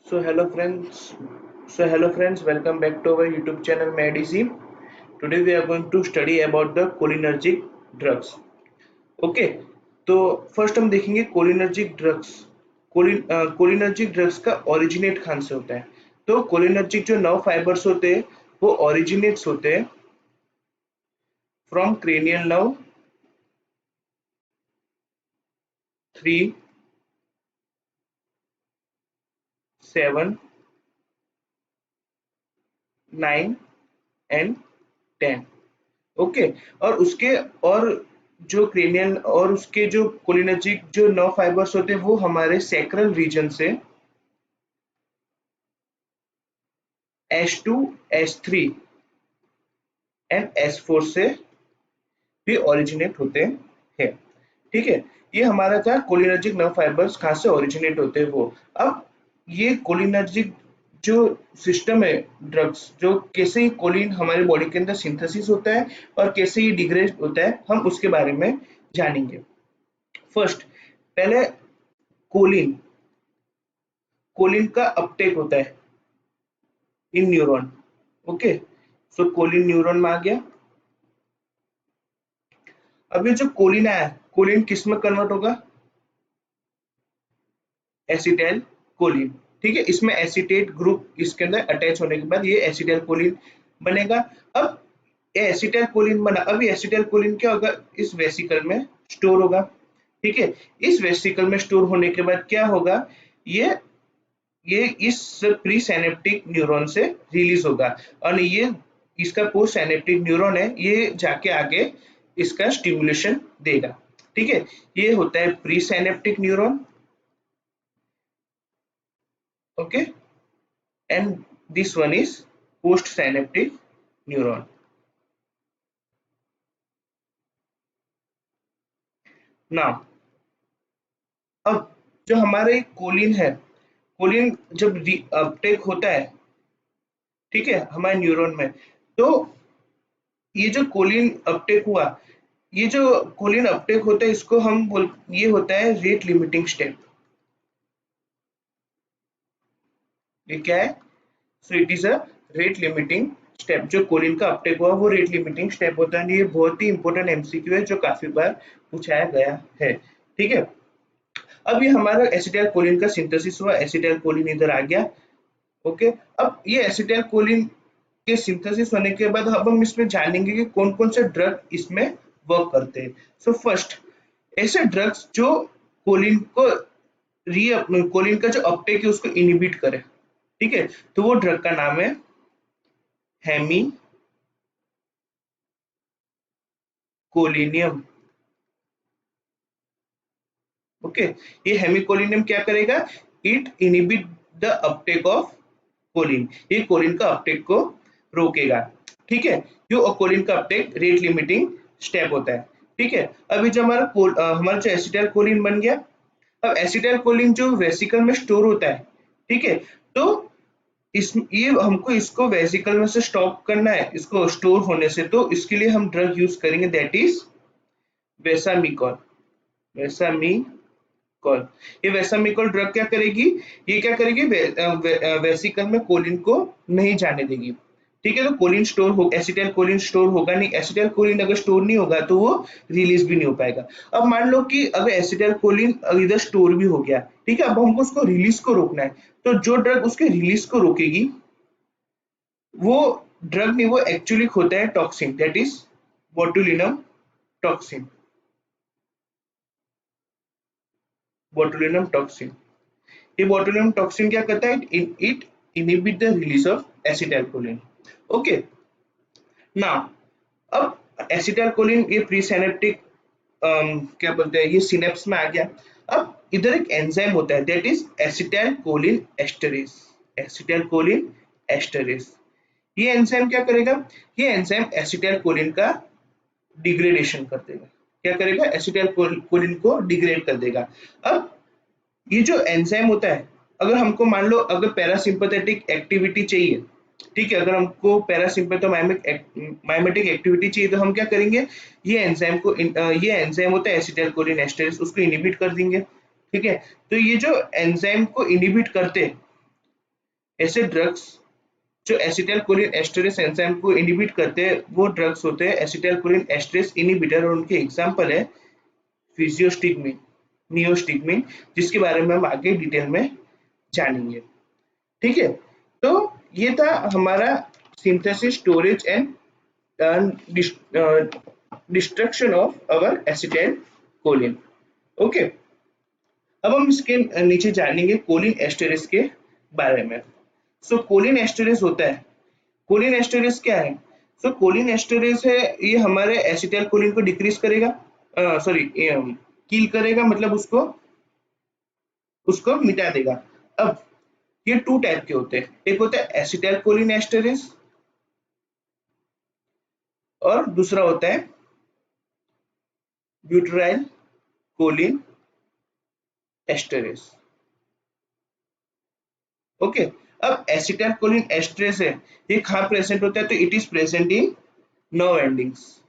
So hello friends, welcome back to our YouTube channel MedEasy. Today we are going to study about the cholinergic drugs. Okay, तो first हम देखेंगे cholinergic drugs. Cholinergic drugs का originate कहाँ से होता है। तो कोलिनर्जिक जो नर्व फाइबर्स होते हैं वो ओरिजिनेट्स होते हैं from cranial nerve 3, 7, 9 and 10। Okay, और उसके और जो क्रेनियल और उसके जो कोलिनर्जिक जो नर्व फाइबर्स होते हैं वो हमारे सैक्रल रीजन से H2, H3 एंड S4 से भी ओरिजिनेट होते हैं। ठीक है, ये हमारा था कोलिनर्जिक नर्व फाइबर्स कहाँ से ओरिजिनेट होते हैं वो। अब ये कोलिनर्जिक जो सिस्टम है ड्रग्स, जो कैसे ये कोलिन हमारे बॉडी के अंदर सिंथेसिस होता है और कैसे ये डिग्रेड होता है, हम उसके बारे में जानेंगे। फर्स्ट, पहले कोलिन कोलिन का अपटेक होता है इन न्यूरॉन। ओके, सो कोलिन न्यूरॉन में आ गया। अब ये जो कोलिन आया, कोलिन किस में कन्वर्ट होगा? Acetyl Colin. ठीक है, इसमें एसिटेट ग्रुप इसके अंदर अटैच होने के बाद ये एसिटाइल कोलिन बनेगा। अब ये एसिटाइल कोलिन बना, अब ये एसिटाइल कोलिन क्या होगा? इस वेसिकल में स्टोर होगा। ठीक है, इस वेसिकल में स्टोर होने के बाद क्या होगा? ये ये इस प्री सिनेप्टिक न्यूरॉन से रिलीज होगा और ये इसका पोस्ट सिनेप्टिक न्यूरॉन है, ये जाके आगे इसका स्टिमुलेशन देगा। ठीक है, ये होता है pre synaptic neuron. Okay, and this one is post synaptic neuron. Now, अब जो हमारे कोलिन है, कोलिन जब अपटेक होता है, ठीक है, हमारे न्यूरॉन में, तो ये जो कोलिन अपटेक हुआ, ये जो कोलिन अपटेक होता है इसको हम ये होता है रेट लिमिटिंग स्टेप। ये क्या है? So it is a rate limiting step. जो कोलिन का अपटेक हुआ वो रेट लिमिटिंग स्टेप होता है। ये बहुत ही इंपॉर्टेंट एमसीक्यू है जो काफी बार पूछाया गया है। ठीक है, अब ये हमारा एसिटाइल कोलिन का सिंथेसिस हुआ, एसिटाइल कोलिन इधर आ गया। ओके, अब ये एसिटाइल कोलिन के सिंथेसिस होने के बाद अब हम इसमें जानेंगे कि कौन कौन से ड्रग इसमें वर्क करते हैं। सो फर्स्ट, ऐसे ड्रग्स जो कोलिन को कोलिन का जो अपटेक है उसको इनिबिट करे। ठीक है, तो वो ड्रग का नाम है हेमी कोलिनियम। ओके, ये हेमिकोलिनियम क्या करेगा? It inhibit the uptake of choline. ये कोलिन का अपटेक को रोकेगा। ठीक है, जो कोलिन का अपटेक रेट लिमिटिंग स्टेप होता है। ठीक है, अभी जो हमारा जो एसिटाइल कोलिन बन गया। अब एसिटाइल कोलिन जो वेसिकल में स्टोर होता है, ठीक है, तो इस ये हमको इसको वेसिकल में से स्टॉप करना है, इसको स्टोर होने से, तो इसके लिए हम ड्रग यूज करेंगे, दैट इज वेसामिकॉल। वेसामिकॉल, ये वेसामिकॉल ड्रग क्या करेगी? ये क्या करेगी? वेसिकल में कोलिन को नहीं जाने देगी। ठीक है, तो कोलिन स्टोर हो, एसिटाइल कोलिन स्टोर होगा नहीं। एसिटाइल कोलिन अगर स्टोर नहीं होगा तो वो रिलीज भी नहीं हो पाएगा। अब मान लो कि अगर एसिटाइल कोलिन इधर स्टोर भी हो गया, ठीक है, अब हमको उसको रिलीज को रोकना है, तो जो ड्रग उसके रिलीज को रोकेगी वो ड्रग नहीं, वो एक्चुअली होता है toxin, that is botulinum toxin. Botulinum toxin, ये बोटुलिनम टॉक्सिन क्या करता है? It inhibit the release of acetyl choline. Okay, now अब एसिटाइल कोलिन ये प्री सिनेप्टिक क्या बोलते हैं, ये सिनेप्स में आ गया। अब इधर एक एंजाइम होता है, that is acetyl choline esterase. Acetyl choline esterase, ये एंजाइम क्या करेगा? ये एंजाइम एसिटाइल कोलिन का डिग्रेडेशन कर देगा। क्या करेगा? एसिटाइल कोलिन को डिग्रेड कर देगा। अब ये जो एंजाइम होता है, अगर हमको मान लो अगर पैरासिम्पैथेटिक एक्टिविटी चाहिए, ठीक है, अगर हमको पैरासिम्पैथोमाइमेटिक एक्टिविटी चाहिए तो हम क्या करेंगे? ये एंजाइम को ये एंजाइम होता है एसिटाइल कोलिन एस्टरेज, उसको इनिबिट कर देंगे। ठीक है, तो ये जो एंजाइम को इनिबिट करते ऐसे ड्रग्स जो एसिटाइलकोलिन एस्टरेज एंजाइम को इनहिबिट करते हैं वो ड्रग्स होते हैं एसिटाइलकोलिन एस्टरेज इनहिबिटर, और उनके एग्जांपल है फिजियोस्टिगमिन, नियोस्टिगमिन, जिसके बारे में हम आगे डिटेल में जानेंगे। ठीक है, तो ये था हमारा synthesis, storage and destruction of our acetylcholine. Okay, अब हम इसके नीचे जानेंगे कोलिन एस्टरेज के बारे में। सो कोलिन एस्टरेज होता है, कोलिन एस्टरेज क्या है? सो कोलिन एस्टरेज है, ये हमारे एसिटाइलकोलिन को डिक्रीज करेगा, सॉरी किल करेगा, मतलब उसको उसको मिटा देगा। अब ये टू टाइप के होते हैं, एक होता है एसिटाइलकोलिन एस्टरेज और दूसरा होता है ब्यूटाइल कोलिन एस्टरेज। ओके, अब एसिटाइलकोलिन एस्टरेज है, ये कहाँ प्रेजेंट होता है? तो it is present in nerve endings.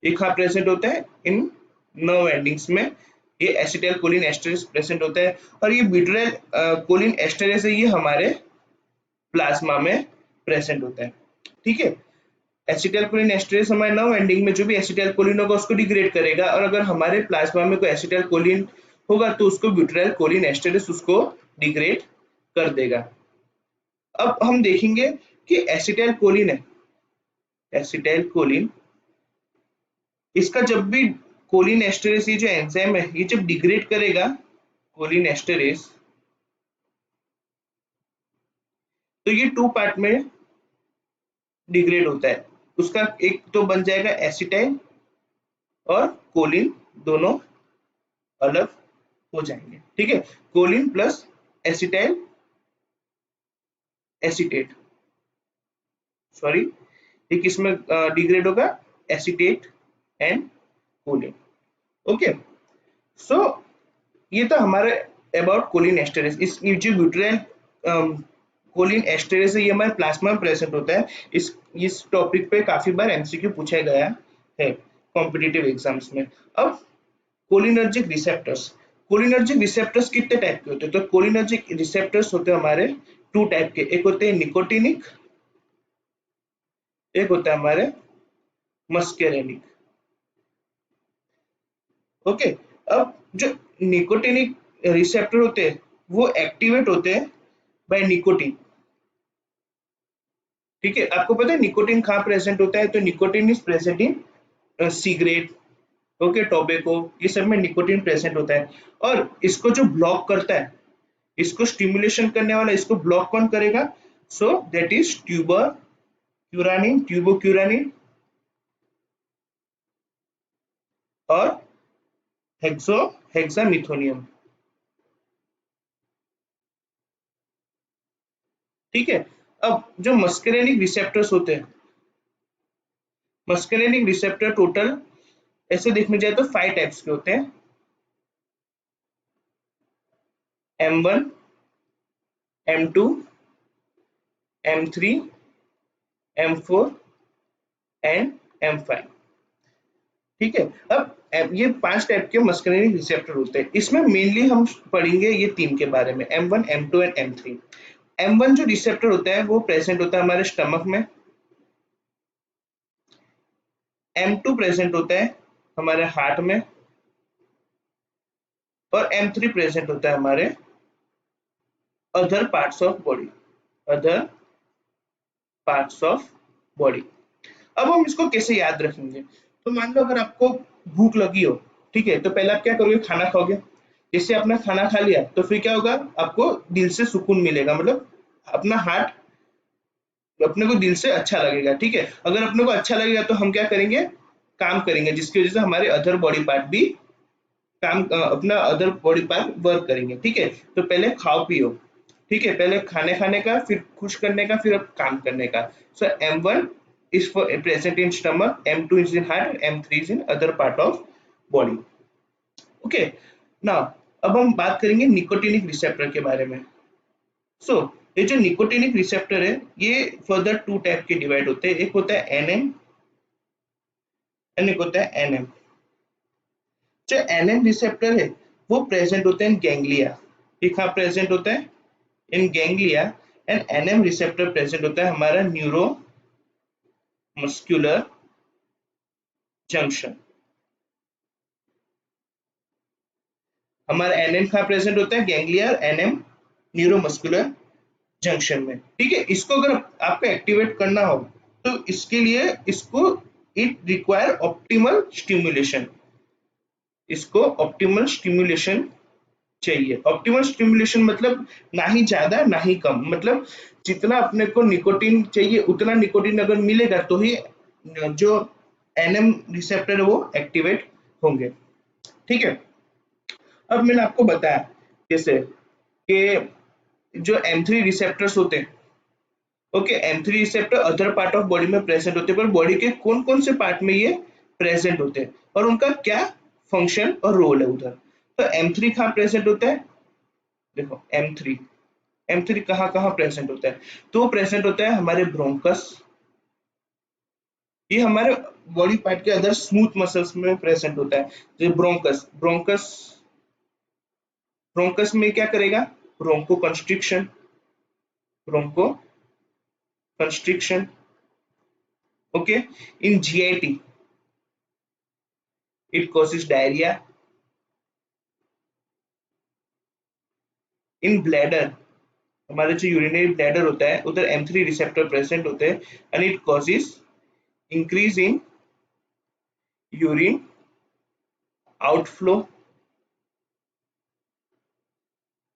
ये कहाँ प्रेजेंट होता है? इन नर्व एंडिंग्स में ये एसिटाइलकोलिन एस्टरेज प्रेजेंट होता है। और ये ब्यूटाइल कोलिन एस्टरेज है, ये हमारे प्लाज्मा में प्रेजेंट होता है। ठीक है, एसिटाइलकोलिन एस्टरेज हमारे नर्व एंडिंग में जो भी एसिटाइलकोलिन होगा उसको डिग्रेड करेगा, और अगर हमारे प्लाज्मा में कोई एसिटाइलकोलिन होगा तो उसको ब्यूटाइल कोलिन एस्टरेज उसको डिग्रेड कर देगा। अब हम देखेंगे कि एसिटाइलकोलिन है, एसिटाइलकोलिन, इसका जब भी कोलिन एस्टरेज, ये जो एंजाइम है, ये जब डिग्रेड करेगा कोलिन एस्टरेज, तो ये टू पार्ट में डिग्रेड होता है। उसका एक तो बन जाएगा एसिटाइल और कोलिन, दोनों अलग हो जाएंगे। ठीक है, choline plus acetyl acetate, sorry, ये किसमें डिग्रेड होगा? Acetate and choline. Okay, so ये तो हमारे अबाउट कोलिन एस्टरेज। इस जो ब्यूटाइल कोलिन एस्टरेज है, ये हमारे प्लाज्मा में प्रेजेंट होता है। इस टॉपिक पे काफी बार एमसीक्यू पूछा गया है कॉम्पिटिटिव एग्जाम्स में। अब कोलिनर्जिक रिसेप्टर्स, कोलिनर्जिक रिसेप्टर्स कितने टाइप के होते हैं? तो कोलिनर्जिक रिसेप्टर्स होते हैं हमारे टू टाइप के, एक होते हैं निकोटिनिक, एक होता है हमारे मस्केरेनिक। ओके, अब जो निकोटिनिक रिसेप्टर होते हैं वो एक्टिवेट होते हैं बाय निकोटिन। ठीक है, आपको पता है निकोटिन कहाँ प्रेजेंट होता है? तो nicotine is present in cigarette, okay, tobacco, ये सब में निकोटिन प्रेजेंट होता है। और इसको जो ब्लॉक करता है, इसको स्टिमुलेशन करने वाला, इसको ब्लॉक कौन करेगा? सो दैट इज ट्यूबोक्यूरानिन, ट्यूबोक्यूरानिन और हेक्सामिथोनियम। ठीक है, अब जो मस्करेनिक रिसेप्टर्स होते हैं, मस्करेनिक रिसेप्टर टोटल ऐसे देखने जाए तो 5 टाइप्स के होते हैं, M1, M2, M3, M4 and M5। ठीक है, अब ये 5 टाइप के मस्करेनिक रिसेप्टर होते हैं। इसमें मेनली हम पढ़ेंगे ये 3 के बारे में, M1, M2 and M3। M1 जो रिसेप्टर होता है वो प्रेजेंट होता है हमारे स्टमक में, M2 प्रेजेंट होता है हमारे हार्ट में, और M3 प्रेजेंट होता है हमारे other parts of body, other parts of body. अब हम इसको कैसे याद रखेंगे? तो मान लो अगर आपको भूख लगी हो, ठीक है, तो पहले आप क्या करोगे? खाना खाओगे। जैसे आपने खाना खा लिया तो फिर क्या होगा? आपको दिल से सुकून मिलेगा, मतलब अपना हार्ट, अपने को दिल से अच्छा लगेगा। ठीक है, अगर अपने को अच्छा लगेगा तो हम क्या करेंगे? काम करेंगे, जिसकी वजह से हमारे अदर बॉडी पार्ट भी अपना अदर बॉडी पार्ट वर्क करेंगे। ठीक है, तो पहले खाओ पियो, ठीक है, पहले खाने खाने का, फिर खुश करने का, फिर अब काम करने का। सो M1 is for present in stomach, M2 is in heart, M3 is in other part of body. Okay, now अब हम बात करेंगे निकोटिनिक रिसेप्टर के बारे में। सो ये जो निकोटिनिक रिसेप्टर है ये फर्दर 2 टाइप के डिवाइड होते हैं, एक होता है NM एंड एक होता है NM। जो NM रिसेप्टर है वो प्रेजेंट होता है इन गैंग्लिया। ये कहाँ प्रेजेंट होता है? In ganglia and NM receptor present होता है हमारा न्यूरो मस्कुलर जंक्शन। हमारा एनएम कहाँ प्रेजेंट होता है? गैंग्लिया एनएम न्यूरोमस्कुलर जंक्शन में। ठीक है, इसको अगर आपको एक्टिवेट करना हो तो इसके लिए इसको इट रिक्वायर ऑप्टिमल स्टिमुलेशन, इसको ऑप्टिमल स्टिमुलेशन चाहिए। ऑप्टिमल स्टिमुलेशन मतलब ना ही ज्यादा ना ही कम, मतलब जितना अपने को निकोटीन चाहिए उतना निकोटीन अगर मिलेगा तो ही जो एनएम रिसेप्टर है वो एक्टिवेट होंगे। ठीक है, अब मैंने आपको बताया जैसे कि जो M3 रिसेप्टर्स होते हैं, okay, M3 receptor other part of body में प्रेजेंट होते हैं, पर बॉडी के कौन कौन से पार्ट में ये प्रेजेंट होते हैं और उनका क्या फंक्शन और रोल है उधर। तो M3 कहाँ प्रेजेंट होता है? देखो M3 कहाँ कहाँ प्रेजेंट होता है? तो प्रेजेंट होता है हमारे ब्रोंकस, ये हमारे बॉडी पार्ट के अदर स्मूथ मसल्स में प्रेजेंट होता है। जो ब्रोंकस ब्रोंकस ब्रोंकस में क्या करेगा? Bronchoconstriction, bronchoconstriction. Okay, in GIT it causes diarrhea, in bladder हमारे जो यूरिनरी ब्लैडर होता है उधर M3 रिसेप्टर प्रेजेंट होते हैं and it causes increase in urine outflow.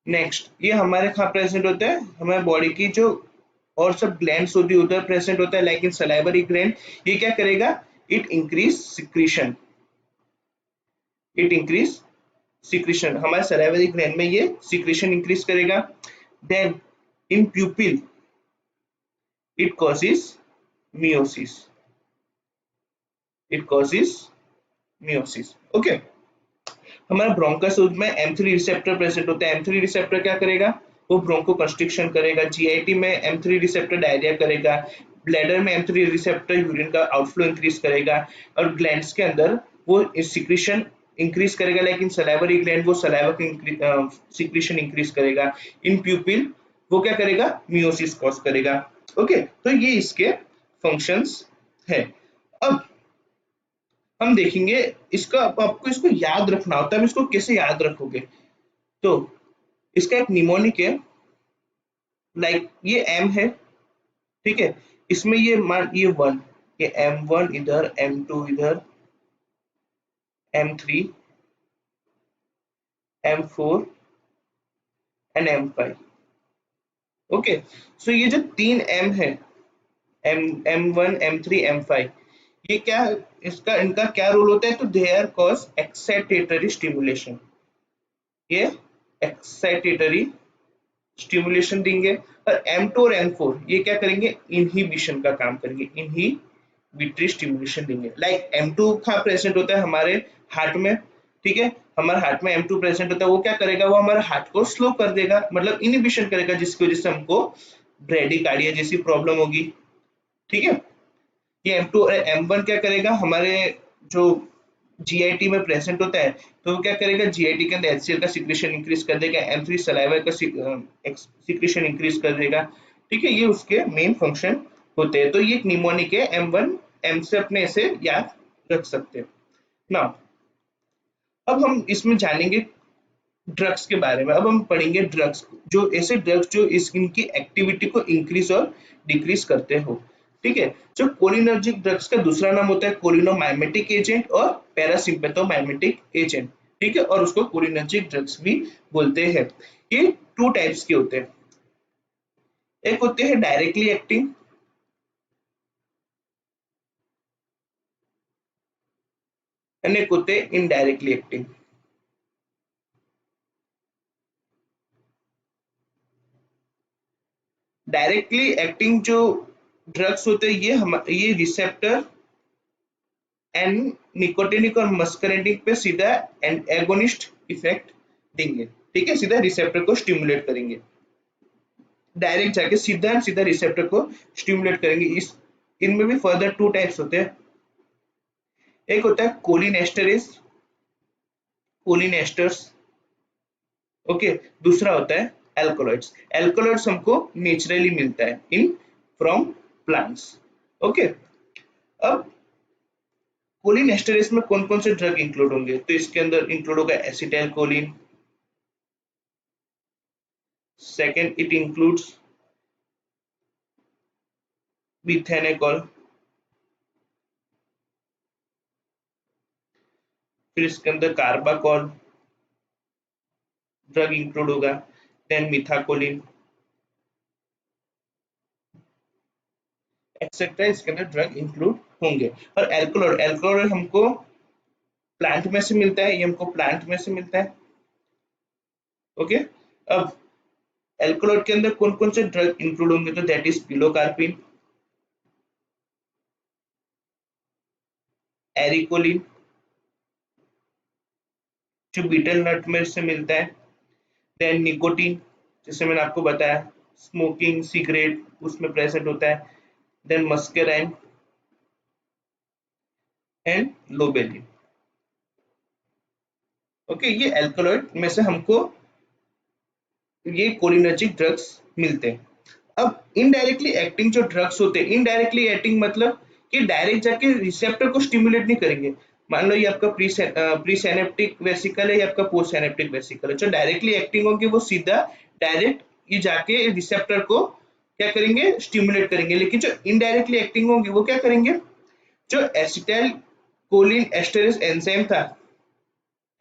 Next, ये हमारे कहाँ प्रेजेंट होता है? हमारे बॉडी की जो और सब ग्लैंड्स होती है उधर प्रेजेंट होता है, लाइक इन सलाइवरी ग्लैंड। ये क्या करेगा? It increase secretion, it increase secretion, हमारे सलाइवरी ग्लैंड में ये सिक्रीशन इंक्रीज करेगा। Then in pupil it causes miosis, it causes miosis. Okay, हमारा ब्रोंकस में M3 रिसेप्टर प्रेजेंट होता है। M3 रिसेप्टर क्या करेगा? वो ब्रोंको कंस्ट्रिक्शन करेगा। GIT में M3 रिसेप्टर डायरिया करेगा। ब्लैडर में M3 रिसेप्टर यूरिन का आउटफ्लो इंक्रीज करेगा और ग्लैंड्स के अंदर वो सिक्रीशन इंक्रीज करेगा, लेकिन सलाइवरी ग्लैंड वो सलाइवा सिक्रीशन इंक्रीज करेगा। इन प्यूपिल वो क्या करेगा? मियोसिस कॉज करेगा। ओके, तो ये इसके फंक्शंस है। अब हम देखेंगे इसका, आपको इसको याद रखना होता है। इसको कैसे याद रखोगे? तो इसका एक निमोनिक है, लाइक ये M है, ठीक है, इसमें ये मान ये 1, ये M1 इधर, M2 इधर, M3, M4 and M5। Okay, so ये जो 3 M है, M1 M3 M5, ये क्या, इसका इनका क्या रोल होता है? तो they are cause excitatory stimulation, ये एक्साइटेटरी स्टिमुलेशन देंगे। और M2 और M4 ये क्या करेंगे? इनहिबिशन का काम करेंगे, इनहिबिटरी स्टिमुलेशन देंगे। लाइक M2 का प्रेजेंट होता है हमारे हार्ट में, ठीक है, हमारे हार्ट में M2 प्रेजेंट होता है, वो क्या करेगा? वो हमारे हार्ट को स्लो कर देगा, मतलब इनहिबिशन करेगा, जिसकी वजह से हमको ब्रेडिकार्डिया जैसी प्रॉब्लम होगी। ठीक है, ये M2 और M1 क्या करेगा? हमारे जो GIT में प्रेजेंट होता है तो वो क्या करेगा? GIT के अंदर HCl का सिक्रेशन इंक्रीज कर देगा, M3 सलाइवा का सिक्रेशन इंक्रीज कर देगा। ठीक है, ये उसके मेन फंक्शन होते हैं। तो ये एक निमोनिक है M1 M से अपने इसे याद रख सकते हैं ना। अब हम इसमें जानेंगे ड्रग्स के बारे में। अब हम पढ़ेंगे ड्रग्स, जो ऐसे ड्रग्स जो इनकी एक्टिविटी को इंक्रीज और डिक्रीज करते हो। ठीक है, जो कोलिनर्जिक ड्रग्स का दूसरा नाम होता है कोलिनोमाइमेटिक एजेंट और पैरासिम्पैथोमाइमेटिक एजेंट। ठीक है, और उसको कोलिनर्जिक ड्रग्स भी बोलते हैं। ये 2 टाइप्स के होते हैं, एक होते हैं डायरेक्टली एक्टिंग, एंड एक होते हैं इनडायरेक्टली एक्टिंग। डायरेक्टली एक्टिंग जो ड्रग्स होते हैं ये रिसेप्टर एंड निकोटिनिक और मस्करेटिक पे सीधा एगोनिस्ट इफेक्ट देंगे। ठीक है, सीधा रिसेप्टर को स्टिमुलेट करेंगे, डायरेक्ट जाके सीधा सीधा रिसेप्टर को स्टिमुलेट करेंगे। इस इनमें भी फर्दर 2 टाइप्स होते हैं, एक होता है कोलिनेस्टरेज, कोलिनेस्टर्स, ओके, दूसरा होता है एल्कोलॉइड्स। एल्कोलॉइड्स हमको नेचुरली मिलता है इन फ्रॉम प्लांट्स। ओके, अब कोलिन एस्टरेज में कौन कौन से ड्रग इंक्लूड होंगे, तो इसके अंदर इंक्लूड होगा acetyl choline, second it includes bethanechol, फिर इसके अंदर कार्बाकॉल ड्रग इंक्लूड होगा, देन मिथाकोलिन एक्सेट्रा इसके अंदर ड्रग इंक्लूड होंगे। और एल्कोलॉइड, एल्कोलॉइड हमको प्लांट में से मिलता है, ये हमको प्लांट में से मिलता है। ओके, अब एल्कोलॉइड के अंदर कौन कौन से ड्रग इंक्लूड होंगे, तो दैट इज पिलोकार्पिन, एरिकोलिन जो बीटल नट में से मिलता है, देन निकोटीन जैसे मैंने आपको बताया स्मोकिंग सिगरेट उसमें प्रेजेंट होता है, देन मस्केराइन एंड लोबेलिन। ओके, ये एल्कोलॉइड में से हमको ये कोलिनर्जिक ड्रग्स मिलते हैं। अब इनडायरेक्टली एक्टिंग जो ड्रग्स होते हैं, इनडायरेक्टली एक्टिंग मतलब कि डायरेक्ट जाके रिसेप्टर को स्टिमुलेट नहीं करेंगे। मान लो ये आपका प्री सिनेप्टिक वेसिकल है, ये आपका पोस्ट सिनेप्टिक वेसिकल है। जो डायरेक्टली एक्टिंग होंगे वो सीधा डायरेक्ट ये जाके रिसेप्टर को क्या करेंगे, स्टिमुलेट करेंगे। लेकिन जो इनडायरेक्टली एक्टिंग होंगे वो क्या करेंगे, जो एसिटाइल कोलिन एस्टरेज एंजाइम था,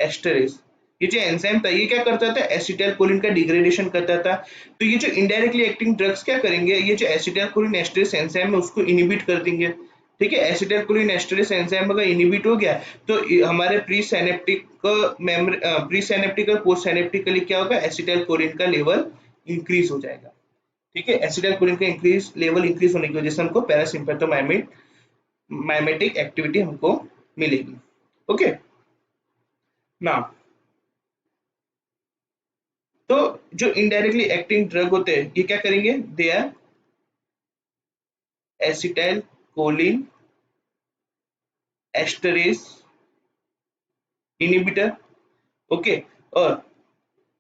एस्टरेज ये जो एंजाइम था ये क्या करता था, एसिटाइल कोलिन का डिग्रेडेशन करता था। तो ये जो इनडायरेक्टली एक्टिंग ड्रग्स क्या करेंगे, ये जो एसिटाइल कोलिन एस्टरेज एंजाइम है उसको इनहिबिट कर देंगे। ठीक है, एसिटाइल कोलिन एस्टरेज एंजाइम अगर इनहिबिट हो गया तो हमारे pre synaptic memory pre synaptic और पोस्ट सिनेप्टिकली क्या होगा, एसिटाइल कोलिन का लेवल इंक्रीज हो जाएगा। ठीक है, एसिटाइल कोलिन का लेवल इंक्रीज होने की वजह से हमको पैरासिम्पैथोमाइमेटिक एक्टिविटी हमको मिलेगी। ओके, नाउ तो जो इनडायरेक्टली एक्टिंग ड्रग होते हैं ये क्या करेंगे, they are acetyl choline esterase inhibitor. Okay, और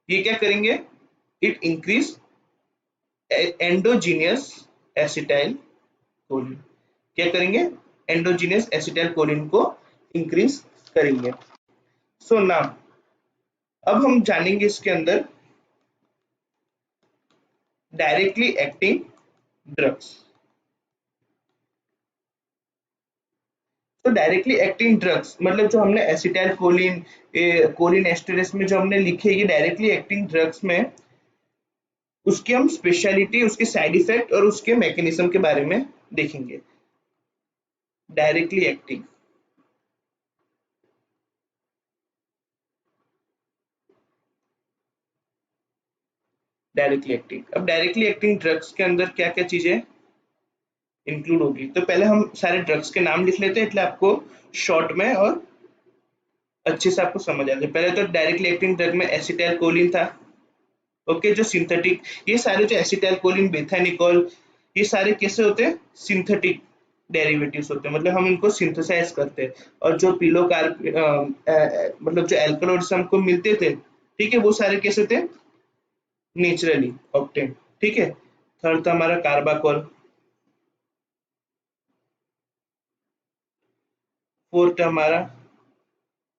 ये क्या करेंगे, it increase endogenous acetylcholine, क्या करेंगे, एंडोजीनियस एसिटाइल कोलिन को इंक्रीज करेंगे। सो नाउ अब हम जानेंगे इसके अंदर डायरेक्टली एक्टिंग ड्रग्स। तो डायरेक्टली एक्टिंग ड्रग्स मतलब जो हमने एसिटाइल कोलिन कोलिन एस्टरेज में जो हमने लिखे ये डायरेक्टली एक्टिंग ड्रग्स में, उसकी हम स्पेशलिटी, उसके साइड इफेक्ट और उसके मैकेनिज्म के बारे में देखेंगे। डायरेक्टली एक्टिंग, अब डायरेक्टली एक्टिंग ड्रग्स के अंदर क्या क्या चीजें इंक्लूड होगी, तो पहले हम सारे ड्रग्स के नाम लिख लेते हैं, इसलिए आपको शॉर्ट में और अच्छे से आपको समझ आ जाए। पहले तो डायरेक्टली एक्टिंग ड्रग में एसिटाइल कोलिन था। ओके, जो सिंथेटिक, ये सारे जो एसिटाइल कोलिन बेथानिकोल ये सारे कैसे होते हैं, सिंथेटिक डेरिवेटिव्स होते हैं, मतलब हम इनको सिंथेसाइज करते हैं। और जो मतलब जो एल्कलॉइड्स हमको मिलते थे, ठीक है, वो सारे कैसे थे, नेचुरली ऑब्टेन। ठीक है, थर्ड था हमारा कार्बाकोल, फोर्थ हमारा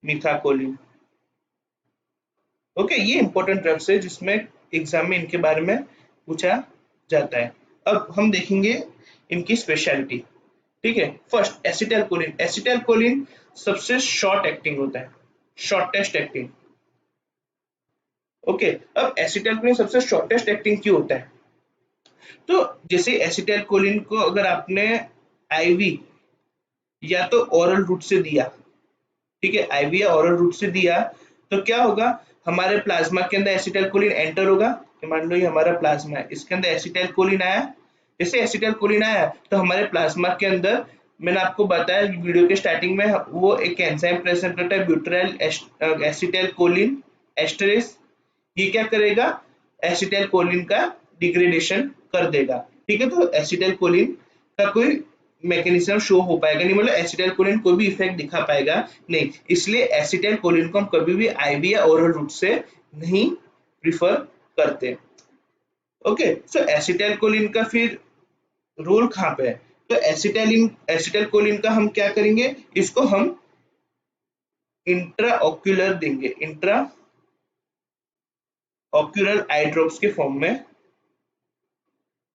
मिथाकोलिन। ओके, ये इंपॉर्टेंट ड्रग्स है जिसमें एग्जाम में इनके बारे में पूछा जाता है। अब हम देखेंगे इनकी स्पेशलिटी। ठीक है, first acetyl choline, acetyl choline सबसे शॉर्ट एक्टिंग होता है, शॉर्टेस्ट एक्टिंग। ओके, अब एसिटाइल कोलिन सबसे शॉर्टेस्ट एक्टिंग क्यों होता है, तो जैसे एसिटाइल कोलिन को अगर आपने आईवी या तो ओरल रूट से दिया, ठीक है, आईवी या ओरल रूट से दिया, तो क्या होगा, हमारे प्लाज्मा के अंदर एसिटाइल कोलिन एंटर होगा। मान लो ये हमारा प्लाज्मा है, इसके अंदर एसिटाइल कोलिन आया, जैसे एसिटाइल कोलिन आया तो हमारे प्लाज्मा के अंदर, मैंने आपको बताया वीडियो के स्टार्टिंग में, वो एक एंजाइम प्रेजेंट करता है ब्यूटाइल एसिटाइल कोलिन एस्टरेज। ये क्या करेगा, एसिटाइल कोलिन का डिग्रेडेशन कर देगा। ठीक है, तो एसिटाइल कोलिन का कोई मैकेनिज्म शो हो पाएगा नहीं, मतलब एसिटाइल कोलिन कोई भी इफेक्ट दिखा पाएगा नहीं। इसलिए एसिटाइल कोलिन को हम कभी भी आईवी या ओरल रूट से नहीं प्रिफर करते। ओके, सो एसिटाइलकोलिन का फिर रोल कहाँ पे है? तो एसिटाइलकोलिन का हम क्या करेंगे, इसको हम इंट्रा ऑक्यूलर देंगे, इंट्रा ऑक्यूलर आई ड्रॉप्स के फॉर्म में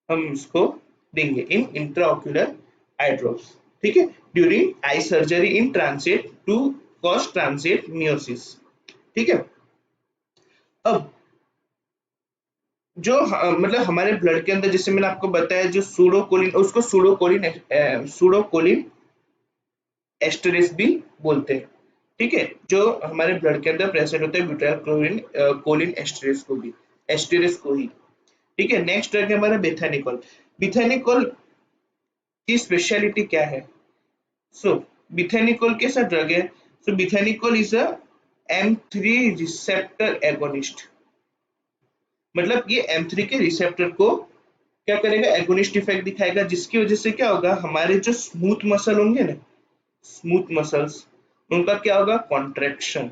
हम इसको देंगे, in intra ocular eye drops, ठीक है, during eye surgery in transit to cause transit miosis, ठीक है। अब जो मतलब हमारे ब्लड के अंदर, जैसे मैंने आपको बताया, जो सूडोकोलिन, उसको सूडोकोलिन एस्टरेस भी बोलते हैं, ठीक है, जो हमारे ब्लड के अंदर प्रेजेंट होता है ब्यूटाइल क्लोरीन कोलिन एस्टरेस को ही, ठीक है। नेक्स्ट ड्रग है हमारा बेथानिकोल। बेथानिकोल की स्पेशलिटी क्या है? सो बेथानिकोल कैसा ड्रग है? So bethanechol is a M3 receptor agonist, मतलब ये M3 के रिसेप्टर को क्या करेगा, एगोनिस्ट इफेक्ट दिखाएगा, जिसकी वजह से क्या होगा, हमारे जो स्मूथ मसल होंगे ना, स्मूथ मसल्स, उनका क्या होगा, कॉन्ट्रैक्शन,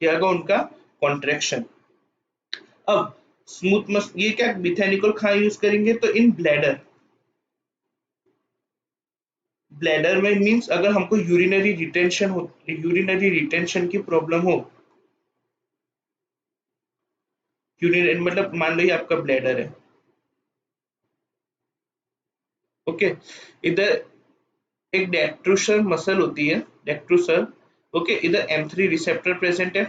क्या होगा उनका, कॉन्ट्रैक्शन। अब ये क्या बेथानिकोल कहाँ यूज करेंगे, तो इन ब्लैडर, ब्लैडर में मींस अगर हमको यूरिनरी रिटेंशन की प्रॉब्लम हो, यूरिनरी मतलब मान लो ये आपका ब्लैडर है, ओके, इधर एक डेक्ट्रूसर मसल होती है, डेक्ट्रूसर, ओके, इधर M3 रिसेप्टर प्रेजेंट है,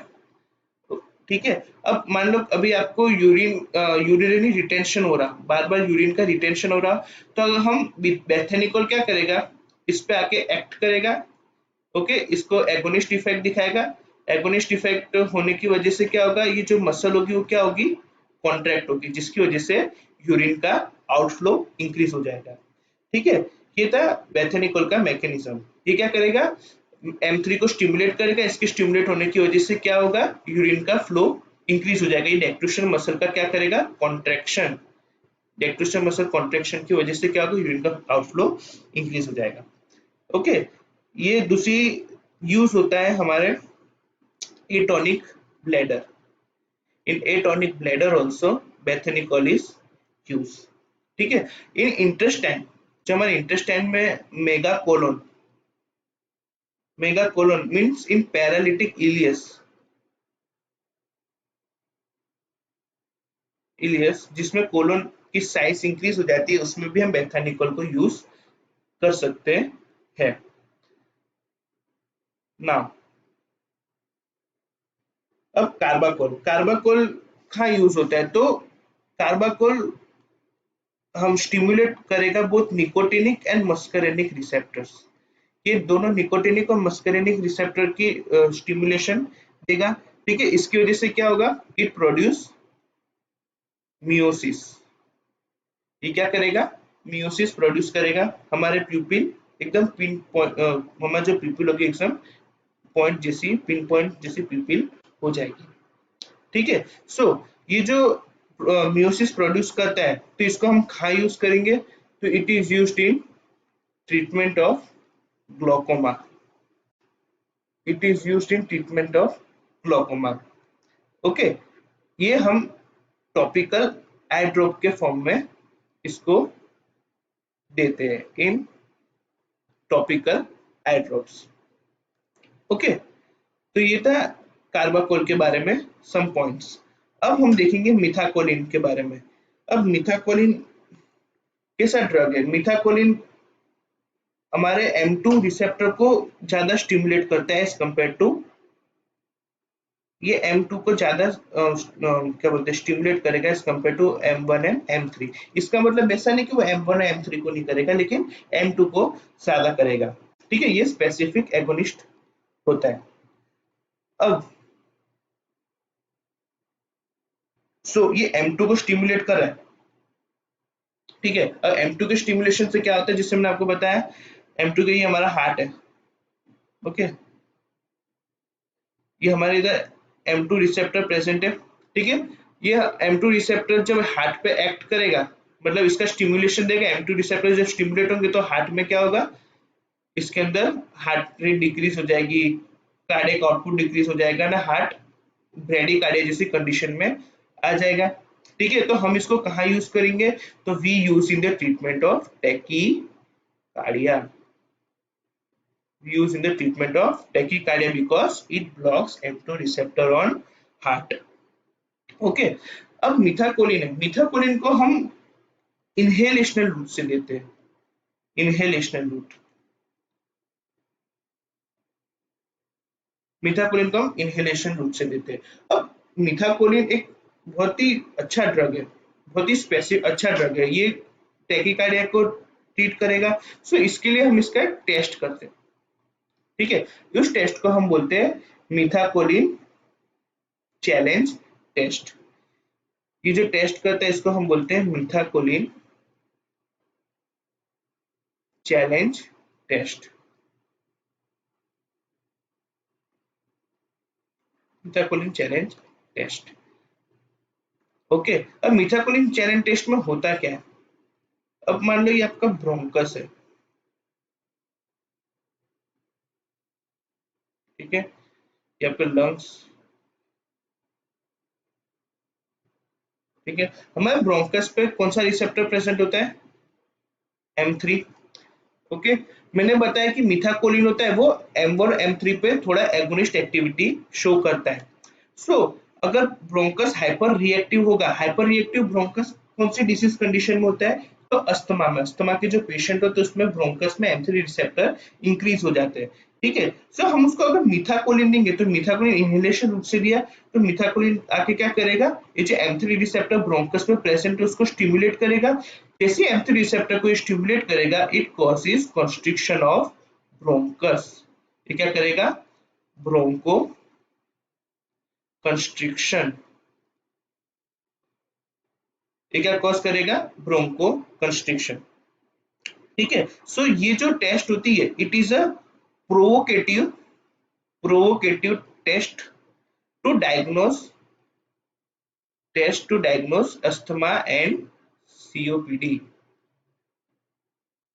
ठीक है। अब मान लो अभी आपको यूरिनरी रिटेंशन हो रहा, बार बार यूरिन का रिटेंशन हो रहा, तो अगर हम बेथानिकोल क्या करेगा, इस पे आके एक्ट करेगा, ओके, इसको एगोनिस्ट इफेक्ट दिखाएगा, एगोनिस्ट इफेक्ट होने की वजह से क्या होगा, ये जो मसल होगी वो क्या होगी, कॉन्ट्रैक्ट होगी, जिसकी वजह से यूरिन का आउटफ्लो इंक्रीज हो जाएगा, ठीक है। ये था बेथानिकोल का मैकेनिज्म। ये क्या करेगा, M3 को स्टिमुलेट करेगा, इसके स्टिमुलेट होने की वजह से क्या होगा, यूरिन का फ्लो इंक्रीज हो जाएगा, ये डेक्टोशन मसल का क्या करेगा, कॉन्ट्रैक्शन, डेक्टोशन मसल कॉन्ट्रैक्शन की वजह से क्या होगा, यूरिन का आउटफ्लो इंक्रीज हो जाएगा, ओके। ये दूसरी यूज होता है हमारे atonic bladder, in atonic bladder also bethanechol is use, ठीक है। इन इंटेस्टाइन, जो हमारे इंटेस्टाइन में megacolon means in paralytic ileus, जिसमें कोलोन की साइज इंक्रीज हो जाती है, उसमें भी हम बेथानिकोल को यूज कर सकते हैं। नाउ अब कार्बाकोल, कार्बाकोल कहाँ यूज होता है, तो कार्बाकोल हम स्टिमुलेट करेगा both nicotinic and muscarinic receptors, ये दोनों निकोटिनिक और मस्करेनिक रिसेप्टर की स्टिमुलेशन देगा, ठीक है। इसकी वजह से क्या होगा, इट प्रोड्यूस मियोसिस, ये क्या करेगा, मियोसिस प्रोड्यूस करेगा, हमारे प्यूपिल एकदम पिन पॉइंट, हमारा जो प्यूपिल होगी एकदम पॉइंट जैसी, पिन पॉइंट जैसी प्यूपिल हो जाएगी, ठीक है। सो ये जो मियोसिस प्रोड्यूस करता है, तो इसको हम कहाँ यूज करेंगे, तो it is used in treatment of glaucoma, it is used in treatment of glaucoma, okay. ये हम टॉपिकल आई ड्रॉप के फॉर्म में इसको देते हैं, इन टॉपिकल आई ड्रॉप्स, ओके। तो ये था कार्बाकोल के बारे में सम पॉइंट्स। अब हम देखेंगे मिथाकोलिन के बारे में। अब मिथाकोलिन कैसा ड्रग है, मिथाकोलिन हमारे M2 रिसेप्टर को ज्यादा स्टिमुलेट करता है एज कंपेयर टू, ये M2 को ज्यादा क्या बोलते हैं, स्टिमुलेट करेगा as compare to M1 and M3। इसका मतलब ऐसा नहीं कि वो M1 और M3 को नहीं करेगा, लेकिन M2 को ज्यादा करेगा, ठीक है, ये स्पेसिफिक एगोनिस्ट होता है। अब ये M2 को स्टिमुलेट कर रहा है, ठीक है। अब M2 के स्टिमुलेशन से क्या होता है, जिससे मैंने आपको बताया, M2 के ये हमारा हार्ट है, ओके, ये हमारे इधर M2 रिसेप्टर प्रेजेंट है, ठीक है। ये M2 रिसेप्टर जब हार्ट पे एक्ट करेगा, मतलब इसका स्टिमुलेशन देगा, M2 रिसेप्टर जब स्टिमुलेट होंगे तो हार्ट में क्या होगा, इसके अंदर हार्ट रेट डिक्रीज हो जाएगी, कार्डियक आउटपुट डिक्रीज हो जाएगा ना, हार्ट ब्रेडी कार्डिया जैसी कंडीशन में आ जाएगा, ठीक है, तो हम इसको कहाँ यूज करेंगे, तो we use in the treatment of tachycardia, use in the treatment of tachycardia because it blocks M2 receptor on heart. Okay, अब मिथाकोलिन है, मिथाकोलिन को हम इनहेलेशनल रूट से देते हैं, इनहेलेशनल रूट, मिथाकोलिन को हम इनहेलेशन रूट से देते हैं। अब मिथाकोलिन एक बहुत ही अच्छा ड्रग है, बहुत ही स्पेसिफिक अच्छा ड्रग है, ये टैकीकार्डिया को ट्रीट करेगा। सो इसके लिए हम इसका एक टेस्ट करते हैं, ठीक है, उस टेस्ट को हम बोलते हैं मिथाकोलिन चैलेंज टेस्ट। ये जो टेस्ट करता है इसको हम बोलते हैं methacholine challenge test, methacholine challenge test. Okay, अब मिथाकोलिन चैलेंज टेस्ट में होता क्या है, अब मान लो ये आपका ब्रोंकस है, ठीक है, ये आपके लंग्स, ठीक है, हमारे ब्रोंकस पे कौन सा रिसेप्टर प्रेजेंट होता है, M3। ओके, मैंने बताया कि मिथाकोलिन होता है वो M1 और M3 पे थोड़ा एगोनिस्ट एक्टिविटी शो करता है। सो अगर ब्रोंकस हाइपर रिएक्टिव होगा, हाइपर रिएक्टिव ब्रोंकस कौन सी डिसीज कंडीशन में होता है, तो अस्थमा में, अस्थमा के जो पेशेंट होते हैं उसमें ब्रोंकस में M3 रिसेप्टर इंक्रीज हो जाते हैं, ठीक है। सो हम उसको अगर मिथाकोलिन देंगे, तो मिथाकोलिन इनहेलेशन रूट से दिया, तो मिथाकोलिन आके क्या करेगा, ये जो M3 रिसेप्टर ब्रोंकस में प्रेजेंट है उसको स्टिमुलेट करेगा, जैसे M3 रिसेप्टर को स्टिमुलेट करेगा it causes constriction of bronchus, ये क्या करेगा, ब्रोंको कंस्ट्रिक्शन, ये क्या कॉज करेगा, ब्रोंको कंस्ट्रिक्शन, ठीक है। सो ये जो टेस्ट होती है it is a provocative, provocative test to diagnose, test to diagnose asthma and COPD,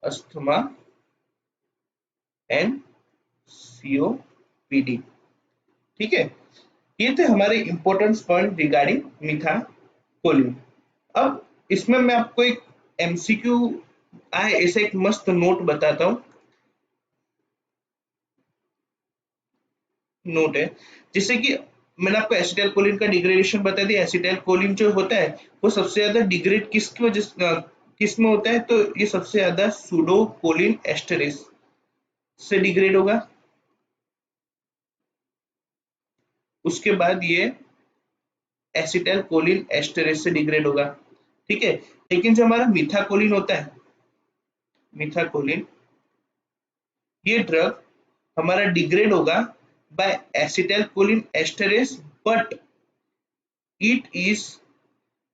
asthma and COPD, ठीक है। ये थे हमारे इंपॉर्टेंट पॉइंट रिगार्डिंग मिथाकोलिन। अब इसमें मैं आपको एक MCQ आए ऐसे एक मस्त नोट बताता हूँ, नोट है, जिससे कि मैंने आपको एसिटाइल कोलिन का डिग्रेडेशन बता दिया। एसिटाइल कोलिन जो होता है वो सबसे ज्यादा डिग्रेड किसकी वजह किस में होता है, तो ये सबसे ज्यादा सूडो कोलिन एस्टरेस से डिग्रेड होगा, उसके बाद ये एसिटाइल कोलिन एस्टरेस से डिग्रेड होगा, ठीक है। लेकिन जो हमारा मिथाकोलिन होता है, मिथाकोलिन, ये ड्रग हमारा डिग्रेड होगा by acetyl choline esterase, but it is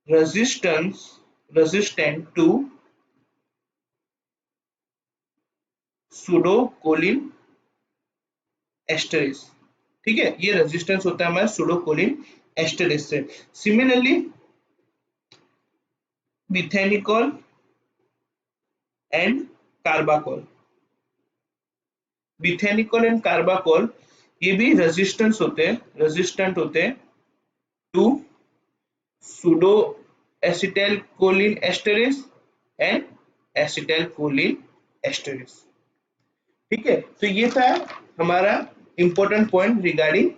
resistant to pseudocolin esterase, ठीक है, ये रेजिस्टेंस होता है हमारा सूडोकोलिन एस्टरेस से। Similarly bethanechol and carbachol, bethanechol and carbachol ये भी रेजिस्टेंस होते हैं, रेजिस्टेंट होते हैं to pseudo acetyl choline esterase and acetyl choline esterase, ठीक है। तो ये था हमारा इंपॉर्टेंट पॉइंट रिगार्डिंग